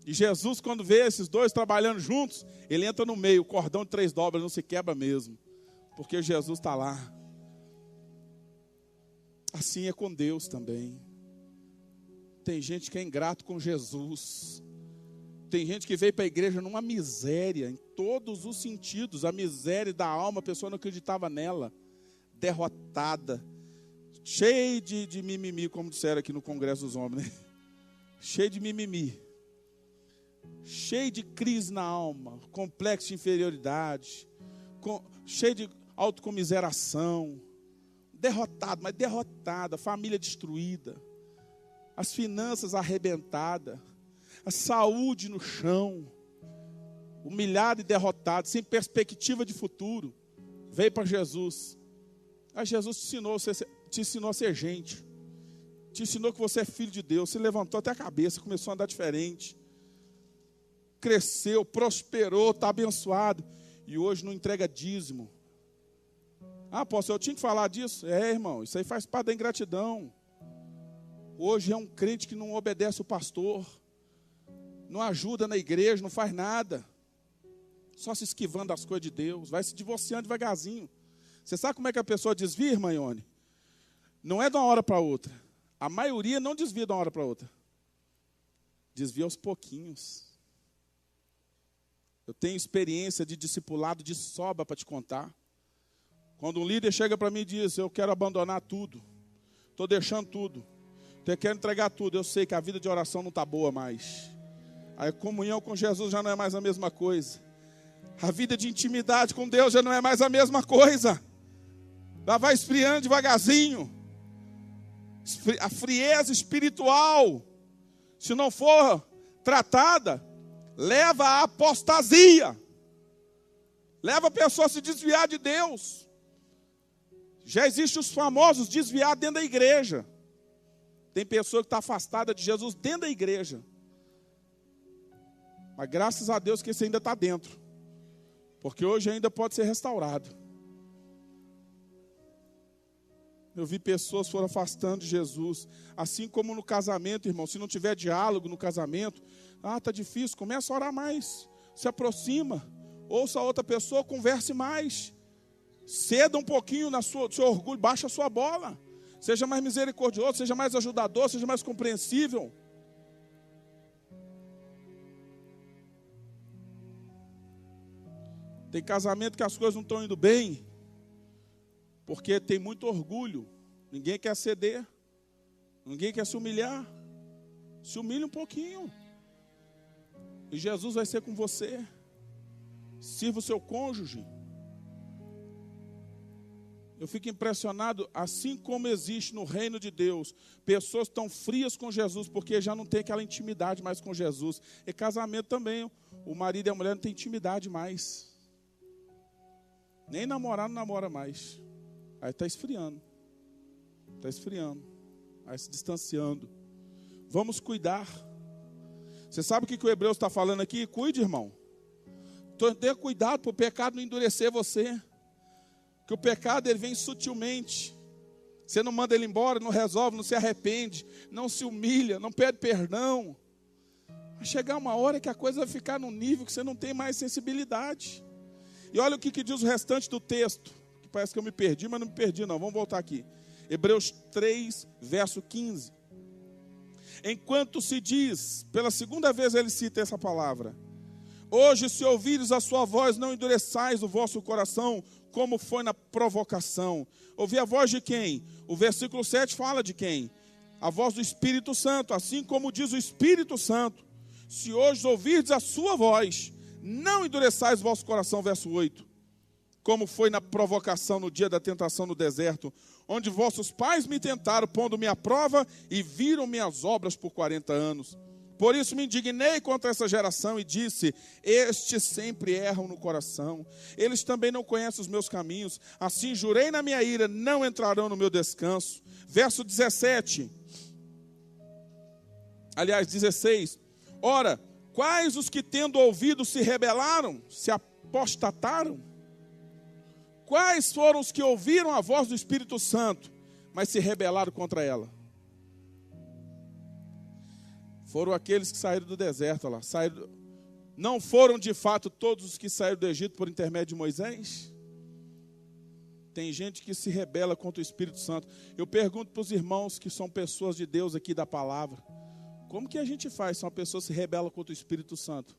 E Jesus, quando vê esses dois trabalhando juntos, ele entra no meio, o cordão de 3 dobras não se quebra mesmo. Porque Jesus está lá. Assim é com Deus também. Tem gente que é ingrato com Jesus. Tem gente que veio para a igreja numa miséria, em todos os sentidos. A miséria da alma, a pessoa não acreditava nela. Derrotada. Cheia de mimimi, como disseram aqui no Congresso dos Homens, né? Cheia de mimimi. Cheio de crise na alma, complexo de inferioridade, cheio de autocomiseração, derrotado, mas derrotada, família destruída, as finanças arrebentadas, a saúde no chão, humilhado e derrotado, sem perspectiva de futuro, veio para Jesus. Aí Jesus te ensinou a ser gente, te ensinou que você é filho de Deus, se levantou até a cabeça, começou a andar diferente. Cresceu, prosperou, está abençoado. E hoje não entrega dízimo. Ah, apóstolo, eu tinha que falar disso? É, irmão, isso aí faz parte da ingratidão. Hoje é um crente que não obedece o pastor. Não ajuda na igreja, não faz nada. Só se esquivando das coisas de Deus. Vai se divorciando devagarzinho. Você sabe como é que a pessoa desvia, irmã Ione? Não é de uma hora para outra. A maioria não desvia de uma hora para outra. Desvia aos pouquinhos. Eu tenho experiência de discipulado de sobra para te contar. Quando um líder chega para mim e diz, eu quero abandonar tudo. Estou deixando tudo. Eu quero entregar tudo. Eu sei que a vida de oração não está boa mais. A comunhão com Jesus já não é mais a mesma coisa. A vida de intimidade com Deus já não é mais a mesma coisa. Ela vai esfriando devagarzinho. A frieza espiritual, se não for tratada, leva à apostasia. Leva a pessoa a se desviar de Deus. Já existem os famosos desviados dentro da igreja. Tem pessoa que está afastada de Jesus dentro da igreja. Mas graças a Deus que esse ainda está dentro. Porque hoje ainda pode ser restaurado. Eu vi pessoas foram afastando de Jesus. Assim como no casamento, irmão. Se não tiver diálogo no casamento, está difícil, começa a orar mais. Se aproxima. Ouça a outra pessoa, converse mais. Ceda um pouquinho no seu orgulho, baixa a sua bola. Seja mais misericordioso, seja mais ajudador, seja mais compreensível. Tem casamento que as coisas não estão indo bem, porque tem muito orgulho. Ninguém quer ceder. Ninguém quer se humilhar. Se humilhe um pouquinho. E Jesus vai ser com você. Sirva o seu cônjuge. Eu fico impressionado, assim como existe no reino de Deus, pessoas tão frias com Jesus, porque já não tem aquela intimidade mais com Jesus. E casamento também, o marido e a mulher não tem intimidade mais. Nem namorar não namora mais. Aí está esfriando. Está esfriando. Aí se distanciando. Vamos cuidar. Você sabe o que o Hebreus está falando aqui? Cuide, irmão. Tenha cuidado para o pecado não endurecer você. Que o pecado ele vem sutilmente. Você não manda ele embora, não resolve, não se arrepende, não se humilha, não pede perdão. Vai chegar uma hora que a coisa vai ficar num nível que você não tem mais sensibilidade. E olha o que diz o restante do texto. Que parece que eu me perdi, mas não me perdi não. Vamos voltar aqui. Hebreus 3, verso 15. Enquanto se diz, pela segunda vez ele cita essa palavra. Hoje, se ouvires a sua voz, não endureçais o vosso coração, como foi na provocação. Ouvir a voz de quem? O versículo 7 fala de quem? A voz do Espírito Santo, assim como diz o Espírito Santo. Se hoje ouvirdes a sua voz, não endureçais o vosso coração, verso 8. Como foi na provocação no dia da tentação no deserto, onde vossos pais me tentaram, pondo-me à prova, e viram minhas obras por 40 anos. Por isso me indignei contra essa geração e disse, estes sempre erram no coração, eles também não conhecem os meus caminhos, assim jurei na minha ira, não entrarão no meu descanso. Verso 17, aliás 16, ora, quais os que tendo ouvido se rebelaram, se apostataram? Quais foram os que ouviram a voz do Espírito Santo, mas se rebelaram contra ela? Foram aqueles que saíram do deserto lá. Não foram de fato todos os que saíram do Egito por intermédio de Moisés? Tem gente que se rebela contra o Espírito Santo. Eu pergunto para os irmãos que são pessoas de Deus aqui da palavra. Como que a gente faz se uma pessoa se rebela contra o Espírito Santo?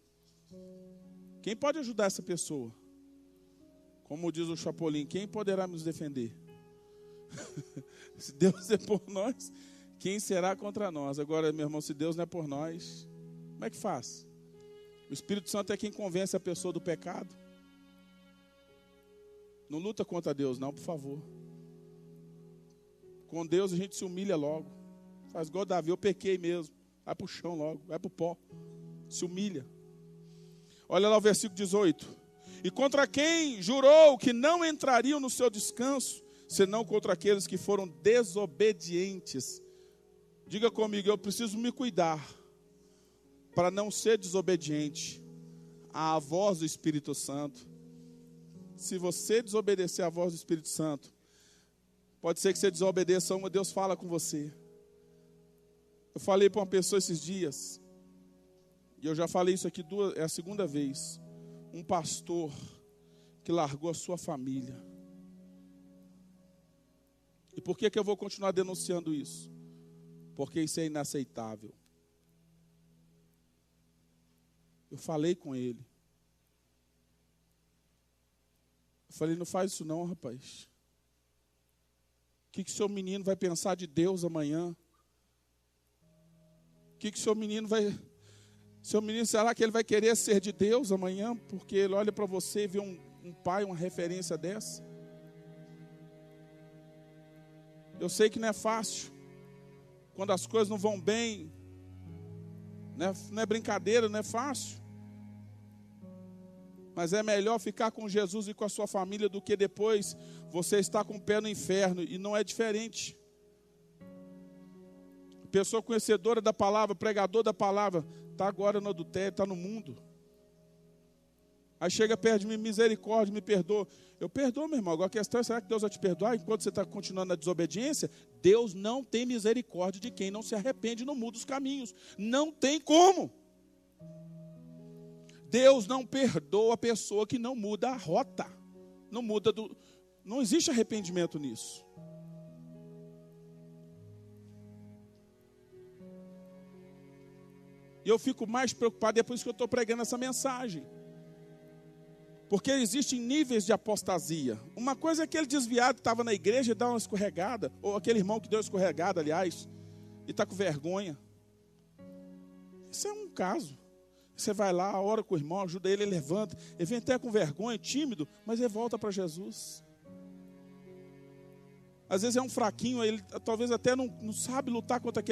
Quem pode ajudar essa pessoa? Como diz o Chapolin, quem poderá nos defender? Se Deus é por nós, quem será contra nós? Agora, meu irmão, se Deus não é por nós, como é que faz? O Espírito Santo é quem convence a pessoa do pecado. Não luta contra Deus, não, por favor. Com Deus a gente se humilha logo. Faz igual Davi, eu pequei mesmo. Vai para o chão logo, vai para o pó. Se humilha. Olha lá o versículo 18. E contra quem jurou que não entrariam no seu descanso, senão contra aqueles que foram desobedientes. Diga comigo, eu preciso me cuidar para não ser desobediente à voz do Espírito Santo. Se você desobedecer à voz do Espírito Santo, pode ser que você desobedeça uma, Deus fala com você. Eu falei para uma pessoa esses dias, e eu já falei isso aqui é a segunda vez. Um pastor que largou a sua família. E por que eu vou continuar denunciando isso? Porque isso é inaceitável. Eu falei com ele. Eu falei, não faz isso não, rapaz. O que seu menino vai pensar de Deus amanhã? O que seu menino vai... Seu menino, será que ele vai querer ser de Deus amanhã? Porque ele olha para você e vê um pai, uma referência dessa. Eu sei que não é fácil. Quando as coisas não vão bem, não é brincadeira, não é fácil. Mas é melhor ficar com Jesus e com a sua família do que depois você estar com o pé no inferno. E não é diferente. Pessoa conhecedora da palavra, pregador da palavra, está agora no adultério, está no mundo. Aí chega perto de mim, misericórdia, me perdoa. Eu perdoo, meu irmão. Agora a questão é, será que Deus vai te perdoar enquanto você está continuando na desobediência? Deus não tem misericórdia de quem não se arrepende e não muda os caminhos. Não tem como. Deus não perdoa a pessoa que não muda a rota. Não existe arrependimento nisso. E eu fico mais preocupado, é por isso que eu estou pregando essa mensagem. Porque existem níveis de apostasia. Uma coisa é aquele desviado que estava na igreja e dá uma escorregada, ou aquele irmão que deu uma escorregada, aliás, e está com vergonha. Isso é um caso. Você vai lá, ora com o irmão, ajuda ele, ele levanta. Ele vem até com vergonha, tímido, mas ele volta para Jesus. Às vezes é um fraquinho, ele talvez até não sabe lutar contra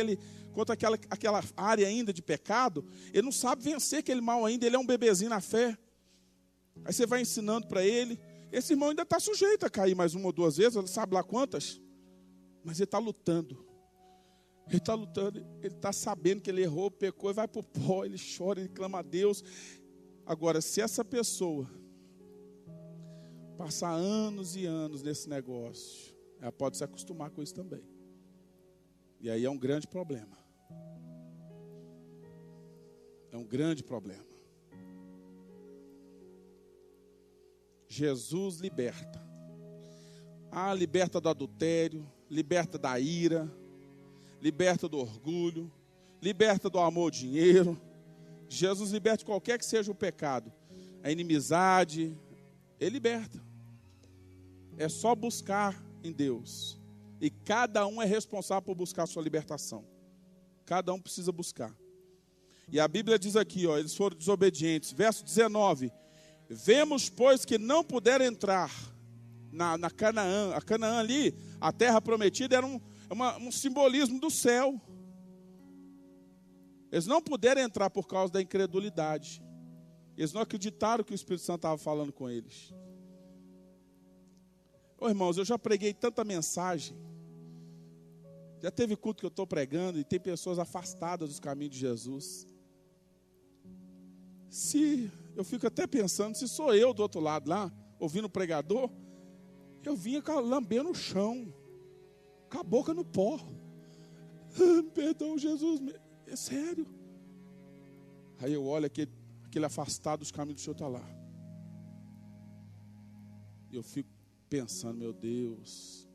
aquela área ainda de pecado. Ele não sabe vencer aquele mal ainda, ele é um bebezinho na fé. Aí você vai ensinando para ele. Esse irmão ainda está sujeito a cair mais uma ou duas vezes, ele sabe lá quantas. Mas ele está lutando. Ele está lutando, ele está sabendo que ele errou, pecou, e vai para o pó, ele chora, ele clama a Deus. Agora, se essa pessoa passar anos e anos nesse negócio, ela pode se acostumar com isso também. E aí é um grande problema. É um grande problema. Jesus liberta. Liberta do adultério, liberta da ira, liberta do orgulho, liberta do amor ao dinheiro. Jesus liberta de qualquer que seja o pecado. A inimizade, Ele liberta. É só buscar em Deus. E cada um é responsável por buscar a sua libertação. Cada um precisa buscar. E a Bíblia diz aqui, eles foram desobedientes. Verso 19. Vemos, pois, que não puderam entrar na Canaã. A Canaã ali, a terra prometida, era um simbolismo do céu. Eles não puderam entrar por causa da incredulidade. Eles não acreditaram que o Espírito Santo estava falando com eles. Irmãos, eu já preguei tanta mensagem. Já teve culto que eu estou pregando e tem pessoas afastadas dos caminhos de Jesus. Eu fico até pensando, se sou eu do outro lado lá, ouvindo o pregador, eu vinha lambendo o chão, com a boca no pó. Perdão, Jesus, é sério. Aí eu olho aquele afastado dos caminhos do Senhor está lá. Eu fico pensando, meu Deus,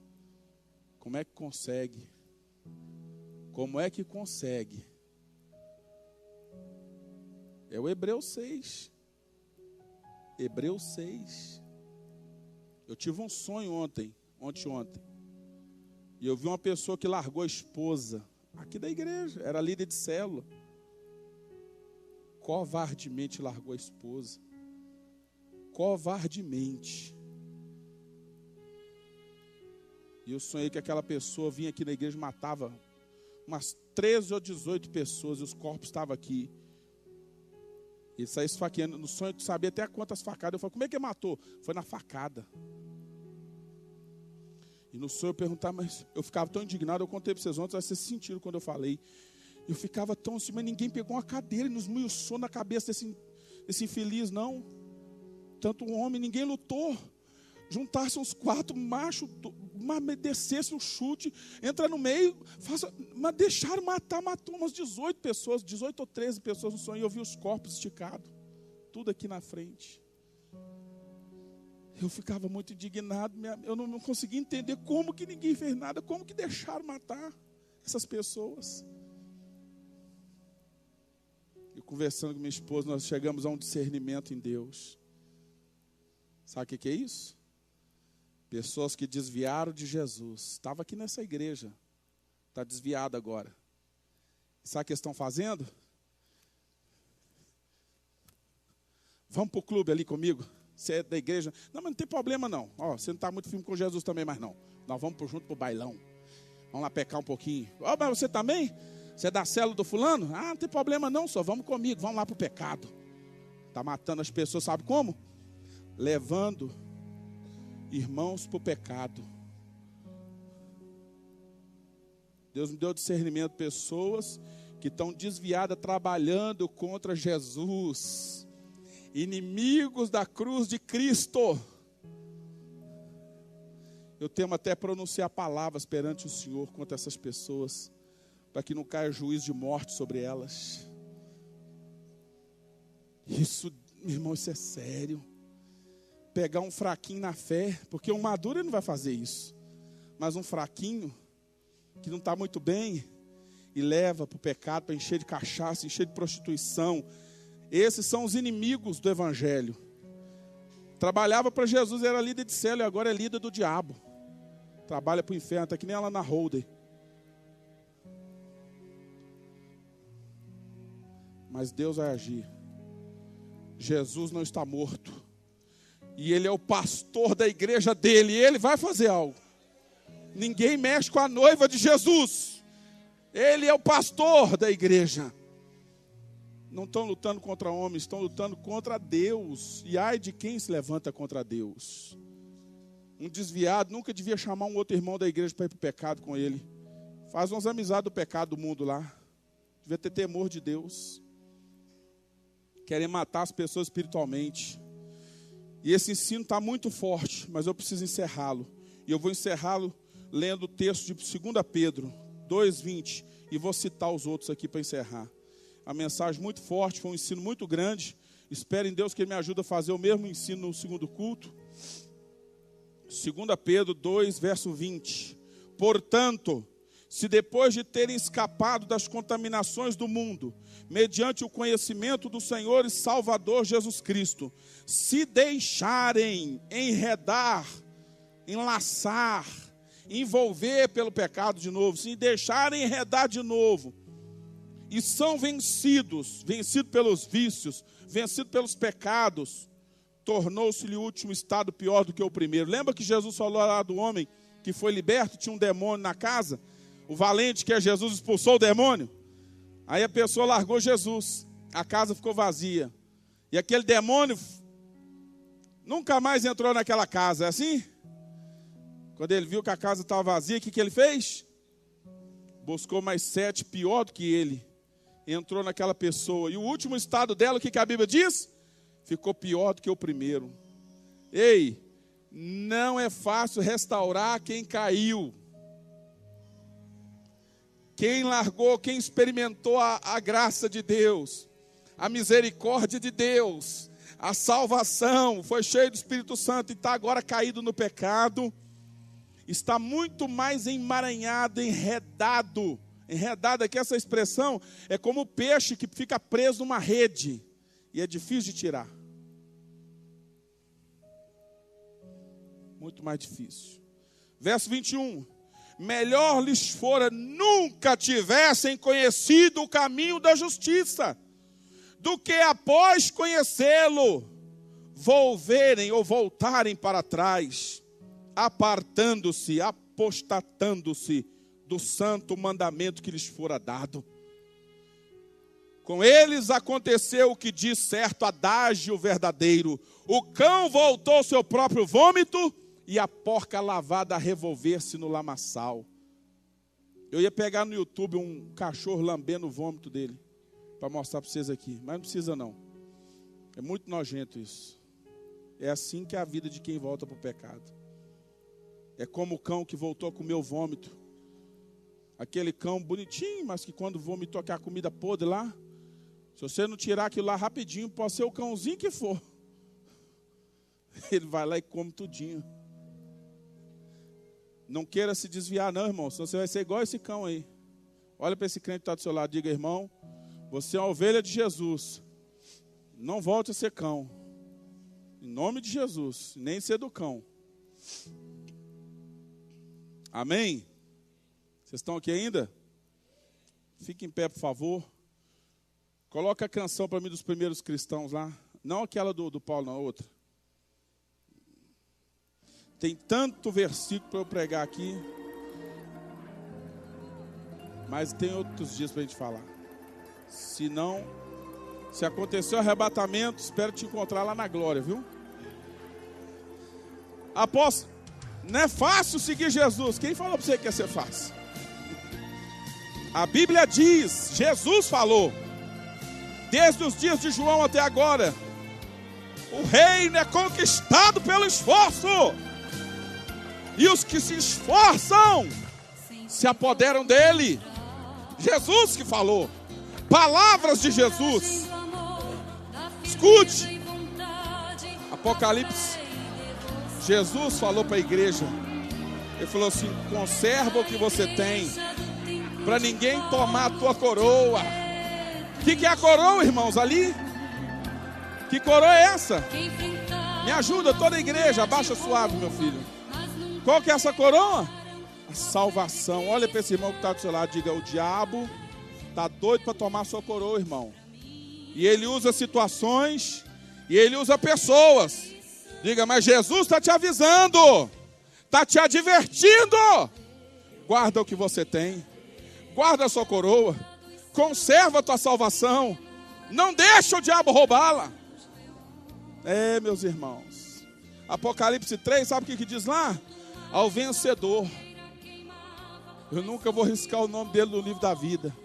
como é que consegue? Como é que consegue? É o Hebreus 6. Hebreus 6. Eu tive um sonho ontem. E eu vi uma pessoa que largou a esposa aqui da igreja, era líder de célula. Covardemente largou a esposa. Covardemente. E eu sonhei que aquela pessoa vinha aqui na igreja e matava umas 13 ou 18 pessoas, e os corpos estavam aqui. E saía esfaqueando. No sonho eu sabia até quantas facadas. Eu falei, como é que matou? Foi na facada. E no sonho eu perguntava, mas eu ficava tão indignado. Eu contei para vocês ontem, vocês sentiram quando eu falei. Eu ficava tão assim, mas ninguém pegou uma cadeira e nos esmiuçou na cabeça desse infeliz, não. Tanto um homem, ninguém lutou. Juntasse uns 4 machos, descesse um chute, entra no meio, mas deixaram matou umas 18 pessoas, 18 ou 13 pessoas no sonho, e eu vi os corpos esticados, tudo aqui na frente. Eu ficava muito indignado, eu não conseguia entender como que ninguém fez nada, como que deixaram matar essas pessoas. E conversando com minha esposa, nós chegamos a um discernimento em Deus. Sabe o que é isso? Pessoas que desviaram de Jesus. Estava aqui nessa igreja. Está desviado agora. Sabe o que eles estão fazendo? Vamos para o clube ali comigo. Você é da igreja? Não, mas não tem problema não. Você não está muito firme com Jesus também, mas não. Nós vamos junto para o bailão. Vamos lá pecar um pouquinho. Mas você também? Você é da célula do fulano? Não tem problema não, só vamos comigo. Vamos lá para o pecado. Está matando as pessoas, sabe como? Levando irmãos para o pecado. Deus me deu discernimento, pessoas que estão desviadas, trabalhando contra Jesus, inimigos da cruz de Cristo. Eu temo até pronunciar palavras perante o Senhor contra essas pessoas, para que não caia juízo de morte sobre elas. Isso, meu irmão, isso é sério. Pegar um fraquinho na fé, porque um maduro ele não vai fazer isso, mas um fraquinho, que não está muito bem, e leva para o pecado, para encher de cachaça, encher de prostituição. Esses são os inimigos do evangelho. Trabalhava para Jesus, era líder de célula, e agora é líder do diabo. Trabalha para o inferno, está que nem ela na Holden. Mas Deus vai agir. Jesus não está morto. E Ele é o pastor da igreja dele. E Ele vai fazer algo. Ninguém mexe com a noiva de Jesus. Ele é o pastor da igreja. Não estão lutando contra homens, estão lutando contra Deus. E ai de quem se levanta contra Deus. Um desviado nunca devia chamar um outro irmão da igreja para ir para o pecado com ele. Faz umas amizades do pecado do mundo lá. Devia ter temor de Deus. Querem matar as pessoas espiritualmente. E esse ensino está muito forte, mas eu preciso encerrá-lo. E eu vou encerrá-lo lendo o texto de 2 Pedro 2:20. E vou citar os outros aqui para encerrar. A mensagem muito forte, foi um ensino muito grande. Espero em Deus que Ele me ajude a fazer o mesmo ensino no segundo culto. 2 Pedro 2, verso 20. Portanto, se depois de terem escapado das contaminações do mundo, mediante o conhecimento do Senhor e Salvador Jesus Cristo, se deixarem enredar, enlaçar, envolver pelo pecado de novo, se deixarem enredar de novo, e são vencidos pelos vícios, vencidos pelos pecados, tornou-se-lhe o último estado pior do que o primeiro. Lembra que Jesus falou lá do homem que foi liberto, tinha um demônio na casa? O valente que é Jesus expulsou o demônio. Aí a pessoa largou Jesus, a casa ficou vazia. E aquele demônio nunca mais entrou naquela casa, é assim? Quando ele viu que a casa estava vazia, o que ele fez? Buscou mais 7 pior do que ele. Entrou naquela pessoa. E o último estado dela, o que a Bíblia diz? Ficou pior do que o primeiro. Ei, não é fácil restaurar quem caiu. Quem largou, quem experimentou a graça de Deus, a misericórdia de Deus, a salvação, foi cheio do Espírito Santo e está agora caído no pecado, está muito mais emaranhado, enredado. Enredado aqui, essa expressão é como o peixe que fica preso numa rede e é difícil de tirar. Muito mais difícil. Verso 21. Melhor lhes fora nunca tivessem conhecido o caminho da justiça, do que após conhecê-lo, volverem ou voltarem para trás, apartando-se, apostatando-se do santo mandamento que lhes fora dado. Com eles aconteceu o que diz certo adágio verdadeiro: o cão voltou ao seu próprio vômito, e a porca lavada a revolver-se no lamaçal. Eu ia pegar no YouTube um cachorro lambendo o vômito dele, para mostrar para vocês aqui, mas não precisa não. É muito nojento isso. É assim que é a vida de quem volta para o pecado. É como o cão que voltou a comer o vômito. Aquele cão bonitinho, mas que quando vomitou aquela comida podre lá, se você não tirar aquilo lá rapidinho, pode ser o cãozinho que for, ele vai lá e come tudinho. Não queira se desviar não, irmão, senão você vai ser igual esse cão aí. Olha para esse crente que está do seu lado, diga: irmão, você é uma ovelha de Jesus, não volte a ser cão, em nome de Jesus, nem ser do cão. Amém? Vocês estão aqui ainda? Fique em pé, por favor. Coloca a canção para mim dos primeiros cristãos lá. Não aquela do Paulo, não, a outra. Tem tanto versículo para eu pregar aqui. Mas tem outros dias para a gente falar. Se acontecer o arrebatamento, espero te encontrar lá na glória, viu? Apóstolo, não é fácil seguir Jesus. Quem falou para você que ia ser fácil? A Bíblia diz, Jesus falou, desde os dias de João até agora, o reino é conquistado pelo esforço. E os que se esforçam se apoderam dele. Jesus que falou. Palavras de Jesus. Escute. Apocalipse. Jesus falou para a igreja. Ele falou assim: conserva o que você tem, para ninguém tomar a tua coroa. O que é a coroa, irmãos, ali? Que coroa é essa? Me ajuda, toda a igreja. Abaixa suave, meu filho. Qual que é essa coroa? A salvação. Olha para esse irmão que está do seu lado. Diga: o diabo está doido para tomar sua coroa, irmão. E ele usa situações, e ele usa pessoas. Diga: mas Jesus está te avisando, está te advertindo. Guarda o que você tem. Guarda a sua coroa. Conserva a tua salvação. Não deixa o diabo roubá-la. Meus irmãos. Apocalipse 3, sabe o que diz lá? Ao vencedor. Eu nunca vou riscar o nome dele no livro da vida.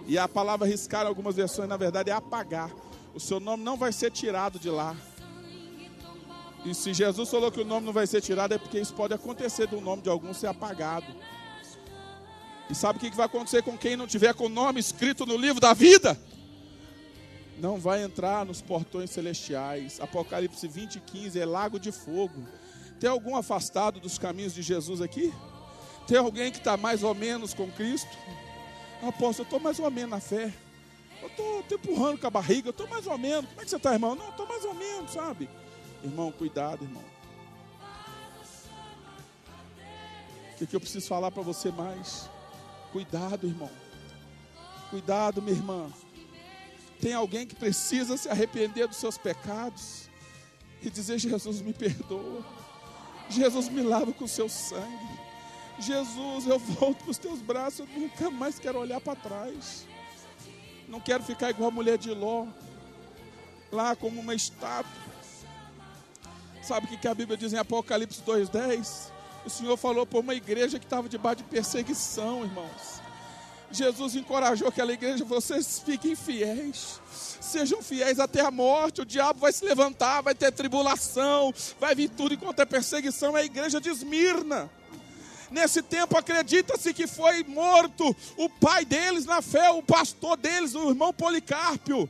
E a palavra riscar, em algumas versões, na verdade, é apagar. O seu nome não vai ser tirado de lá. E se Jesus falou que o nome não vai ser tirado, é porque isso pode acontecer do nome de algum ser apagado. E sabe o que vai acontecer com quem não tiver com o nome escrito no livro da vida? Não vai entrar nos portões celestiais. Apocalipse 20:15 é lago de fogo. Tem algum afastado dos caminhos de Jesus aqui? Tem alguém que está mais ou menos com Cristo? Apóstolo, eu estou mais ou menos na fé. Eu estou empurrando com a barriga, eu estou mais ou menos. Como é que você está, irmão? Não, eu estou mais ou menos, sabe? Irmão, cuidado, irmão. O que eu preciso falar para você mais? Cuidado, irmão. Cuidado, minha irmã. Tem alguém que precisa se arrepender dos seus pecados e dizer: Jesus, me perdoa. Jesus, me lava com o seu sangue. Jesus, eu volto para os teus braços. Eu nunca mais quero olhar para trás. Não quero ficar igual a mulher de Ló, lá como uma estátua. Sabe o que a Bíblia diz em Apocalipse 2:10? O Senhor falou para uma igreja que estava debaixo de perseguição, irmãos. Jesus encorajou aquela igreja: vocês fiquem fiéis, sejam fiéis até a morte. O diabo vai se levantar, vai ter tribulação, vai vir tudo enquanto é perseguição. É a igreja de Esmirna. Nesse tempo acredita-se que foi morto o pai deles na fé, o pastor deles, o irmão Policarpo,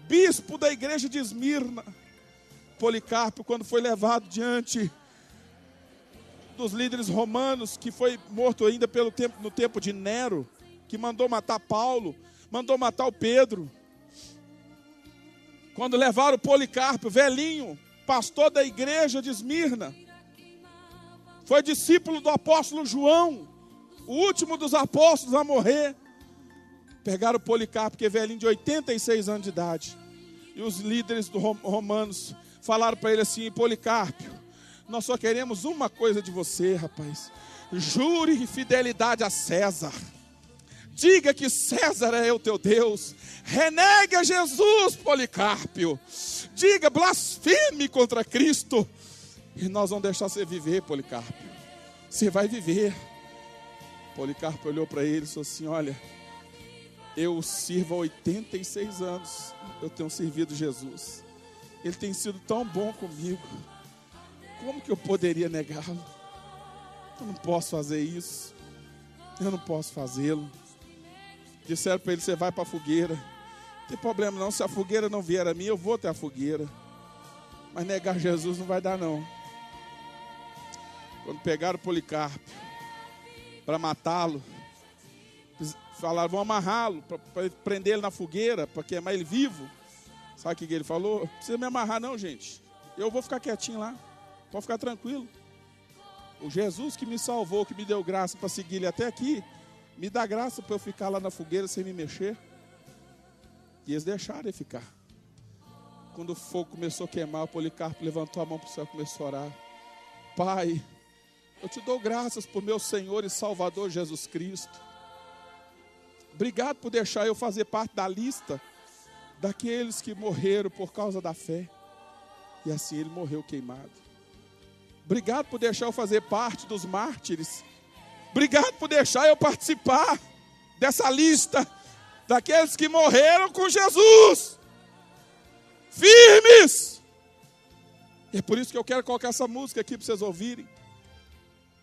bispo da igreja de Esmirna. Policarpo, quando foi levado diante dos líderes romanos, que foi morto ainda no tempo de Nero, que mandou matar Paulo, mandou matar o Pedro. Quando levaram o Policarpo, velhinho, pastor da igreja de Esmirna, foi discípulo do apóstolo João, o último dos apóstolos a morrer. Pegaram o Policarpo, que é velhinho de 86 anos de idade, e os líderes romanos falaram para ele assim: Policarpo, nós só queremos uma coisa de você, rapaz. Jure fidelidade a César. Diga que César é o teu Deus. Renegue a Jesus, Policarpo. Diga, blasfeme contra Cristo. E nós vamos deixar você viver, Policarpo. Você vai viver. Policarpo olhou para ele e falou assim: olha, eu sirvo há 86 anos. Eu tenho servido Jesus. Ele tem sido tão bom comigo. Como que eu poderia negá-lo? Eu não posso fazer isso. Eu não posso fazê-lo. Disseram para ele: você vai para a fogueira. Não tem problema não, se a fogueira não vier a mim, eu vou até a fogueira. Mas negar Jesus não vai dar não. Quando pegaram o Policarpo para matá-lo, falaram: vão amarrá-lo, para prender ele na fogueira, para queimar ele vivo. Sabe o que ele falou? Não precisa me amarrar não, gente. Eu vou ficar quietinho lá. Pode ficar tranquilo. O Jesus que me salvou, que me deu graça para seguir ele até aqui, me dá graça para eu ficar lá na fogueira sem me mexer. E eles deixaram ele ficar. Quando o fogo começou a queimar, o Policarpo levantou a mão para o céu e começou a orar: Pai, eu te dou graças por meu Senhor e Salvador Jesus Cristo. Obrigado por deixar eu fazer parte da lista daqueles que morreram por causa da fé. E assim ele morreu queimado. Obrigado por deixar eu fazer parte dos mártires. Obrigado por deixar eu participar dessa lista daqueles que morreram com Jesus. Firmes. E é por isso que eu quero colocar essa música aqui para vocês ouvirem.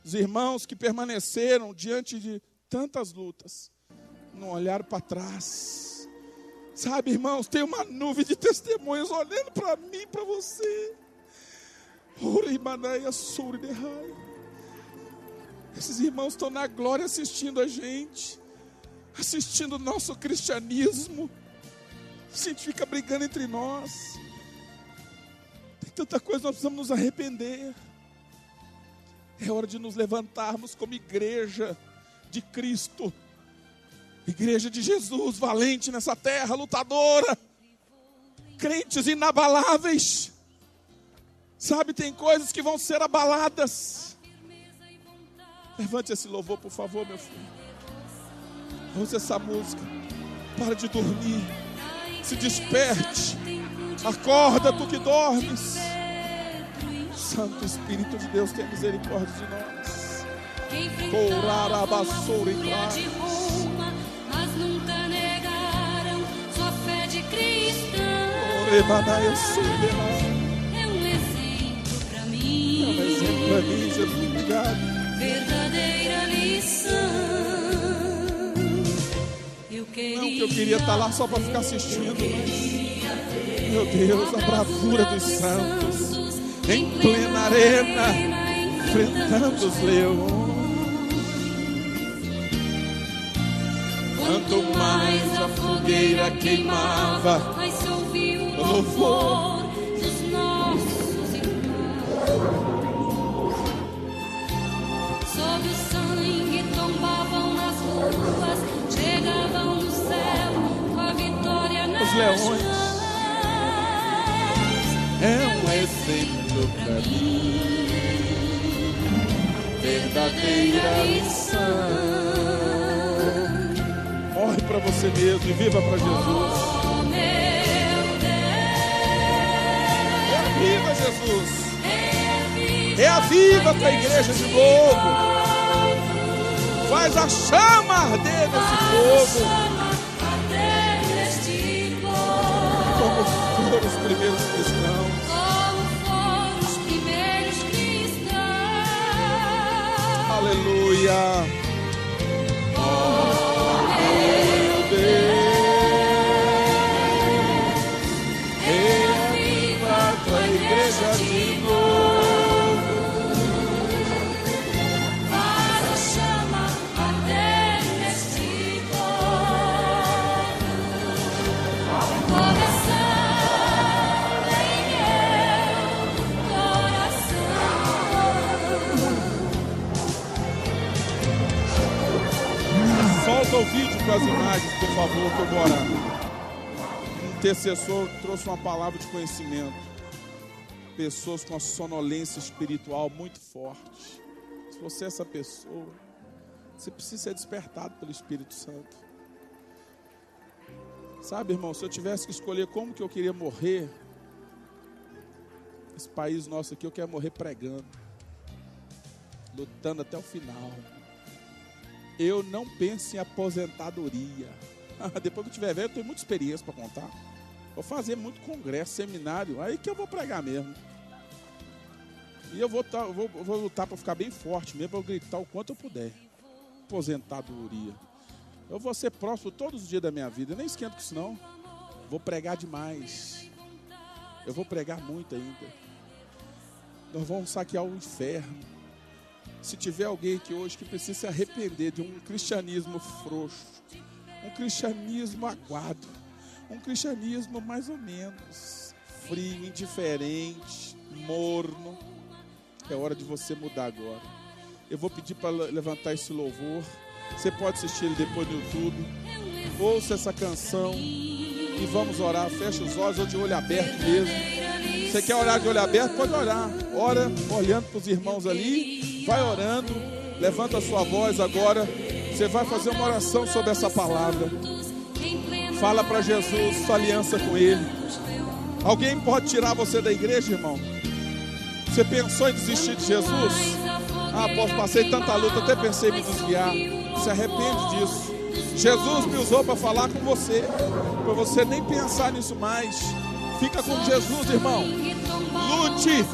Os irmãos que permaneceram diante de tantas lutas, não olharam para trás. Sabe, irmãos, tem uma nuvem de testemunhas olhando para mim e para você. Esses irmãos estão na glória assistindo a gente, assistindo o nosso cristianismo. A gente fica brigando entre nós. Tem tanta coisa, nós precisamos nos arrepender. É hora de nos levantarmos como igreja de Cristo, igreja de Jesus, valente nessa terra, lutadora, crentes inabaláveis. Sabe, tem coisas que vão ser abaladas. Levante esse louvor, por favor, meu filho. Use essa música. Para de dormir. Se desperte. Acorda, tu que dormes. Santo Espírito de Deus, tenha misericórdia de nós. Corar a vassoura em paz. Mas nunca negaram sua fé de cristão. É um exemplo pra mim. É um exemplo pra mim, Jesus, obrigado. Verdadeira lição. Não que eu queria estar lá só para ficar assistindo, mas, meu Deus, a bravura dos santos em plena arena, enfrentando os leões. Quanto mais a fogueira queimava, mais se ouviu o louvor dos nossos irmãos. Sob o sangue tombavam nas ruas, chegavam no céu com a vitória nas Os leões. mãos. É um exemplo para mim, verdadeira lição. Morre para você mesmo e viva para Jesus. Oh, meu Deus, Reaviva, Jesus. Reaviva a tua igreja de novo. Faz a chama arder nesse fogo, como foram os primeiros cristãos. Aleluia. Oh, meu Deus, reaviva a tua igreja de novo. Faz a chama arder neste povo. Coração em meu coração. Solta o vídeo com as imagens, por favor, que eu vou orar. Um intercessor trouxe uma palavra de conhecimento. Pessoas com a sonolência espiritual muito forte. Se você é essa pessoa, você precisa ser despertado pelo Espírito Santo. Sabe, irmão, se eu tivesse que escolher como que eu queria morrer, esse país nosso aqui, eu quero morrer pregando, lutando até o final. Eu não penso em aposentadoria. Depois que eu tiver velho, eu tenho muita experiência para contar. Vou fazer muito congresso, seminário, aí que eu vou pregar mesmo. E eu vou lutar para ficar bem forte mesmo, para eu gritar o quanto eu puder. Aposentadoria. Eu vou ser próximo todos os dias da minha vida, eu nem esquento com isso não. Vou pregar demais. Eu vou pregar muito ainda. Nós vamos saquear o inferno. Se tiver alguém aqui hoje que precisa se arrepender de um cristianismo frouxo, um cristianismo aguado, um cristianismo mais ou menos frio, indiferente, morno, é hora de você mudar agora. Eu vou pedir para levantar esse louvor. Você pode assistir ele depois no YouTube. Ouça essa canção e vamos orar. Fecha os olhos ou de olho aberto mesmo. Você quer orar de olho aberto? Pode orar. Ora olhando para os irmãos ali. Vai orando. Levanta a sua voz agora. Você vai fazer uma oração sobre essa palavra. Fala para Jesus sua aliança com Ele. Alguém pode tirar você da igreja, irmão? Você pensou em desistir de Jesus? Passei tanta luta, até pensei em me desviar. Se arrepende disso. Jesus me usou para falar com você, para você nem pensar nisso mais. Fica com Jesus, irmão. Lute,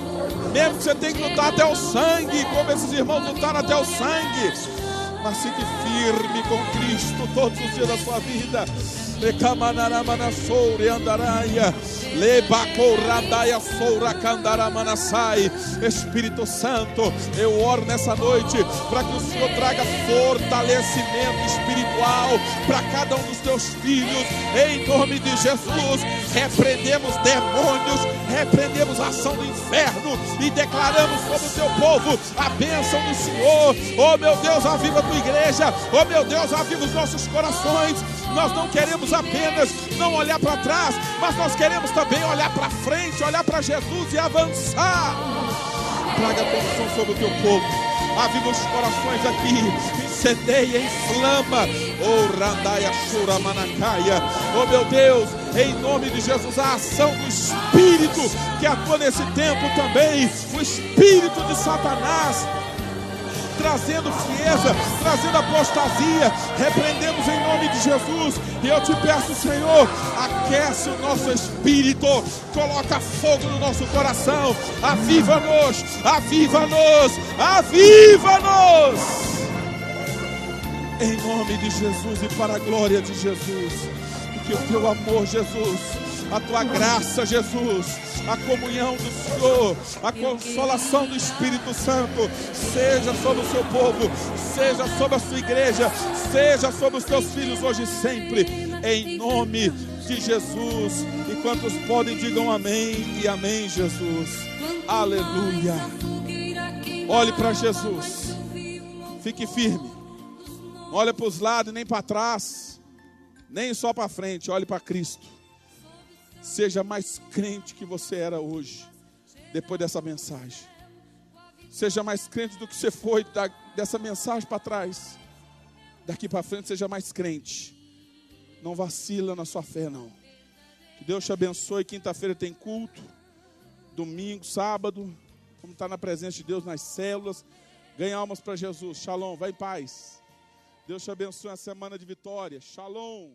mesmo que você tenha que lutar até o sangue, como esses irmãos lutaram até o sangue. Mas fique firme com Cristo todos os dias da sua vida. Espírito Santo, eu oro nessa noite para que o Senhor traga fortalecimento espiritual para cada um dos teus filhos, em nome de Jesus. Repreendemos demônios, repreendemos a ação do inferno e declaramos sobre o teu povo a bênção do Senhor. Oh meu Deus, aviva a tua igreja. Oh meu Deus, aviva os nossos corações. Nós não queremos apenas não olhar para trás, mas nós queremos também olhar para frente, olhar para Jesus e avançar. Traga condição sobre o teu povo. Aviva os corações aqui. Incendeia, inflama. Oh, Randaia Shura Manakaia. Oh, meu Deus, em nome de Jesus, a ação do Espírito que atua nesse tempo também. O Espírito de Satanás trazendo frieza, trazendo apostasia, repreendemos em nome de Jesus. E eu te peço, Senhor, aquece o nosso espírito, coloca fogo no nosso coração, aviva-nos, aviva-nos, aviva-nos, em nome de Jesus e para a glória de Jesus. Que o teu amor, Jesus, a tua graça, Jesus, a comunhão do Senhor, a consolação do Espírito Santo seja sobre o seu povo, seja sobre a sua igreja, seja sobre os teus filhos hoje e sempre, em nome de Jesus. E quantos podem, digam amém e amém, Jesus. Aleluia. Olhe para Jesus, fique firme, não olhe para os lados nem para trás, nem só para frente, olhe para Cristo. Seja mais crente que você era hoje, depois dessa mensagem. Seja mais crente do que você foi dessa mensagem para trás. Daqui para frente, seja mais crente. Não vacila na sua fé, não. Que Deus te abençoe. Quinta-feira tem culto. Domingo, sábado, vamos estar na presença de Deus nas células. Ganha almas para Jesus. Shalom, vai em paz. Deus te abençoe, uma semana de vitória. Shalom.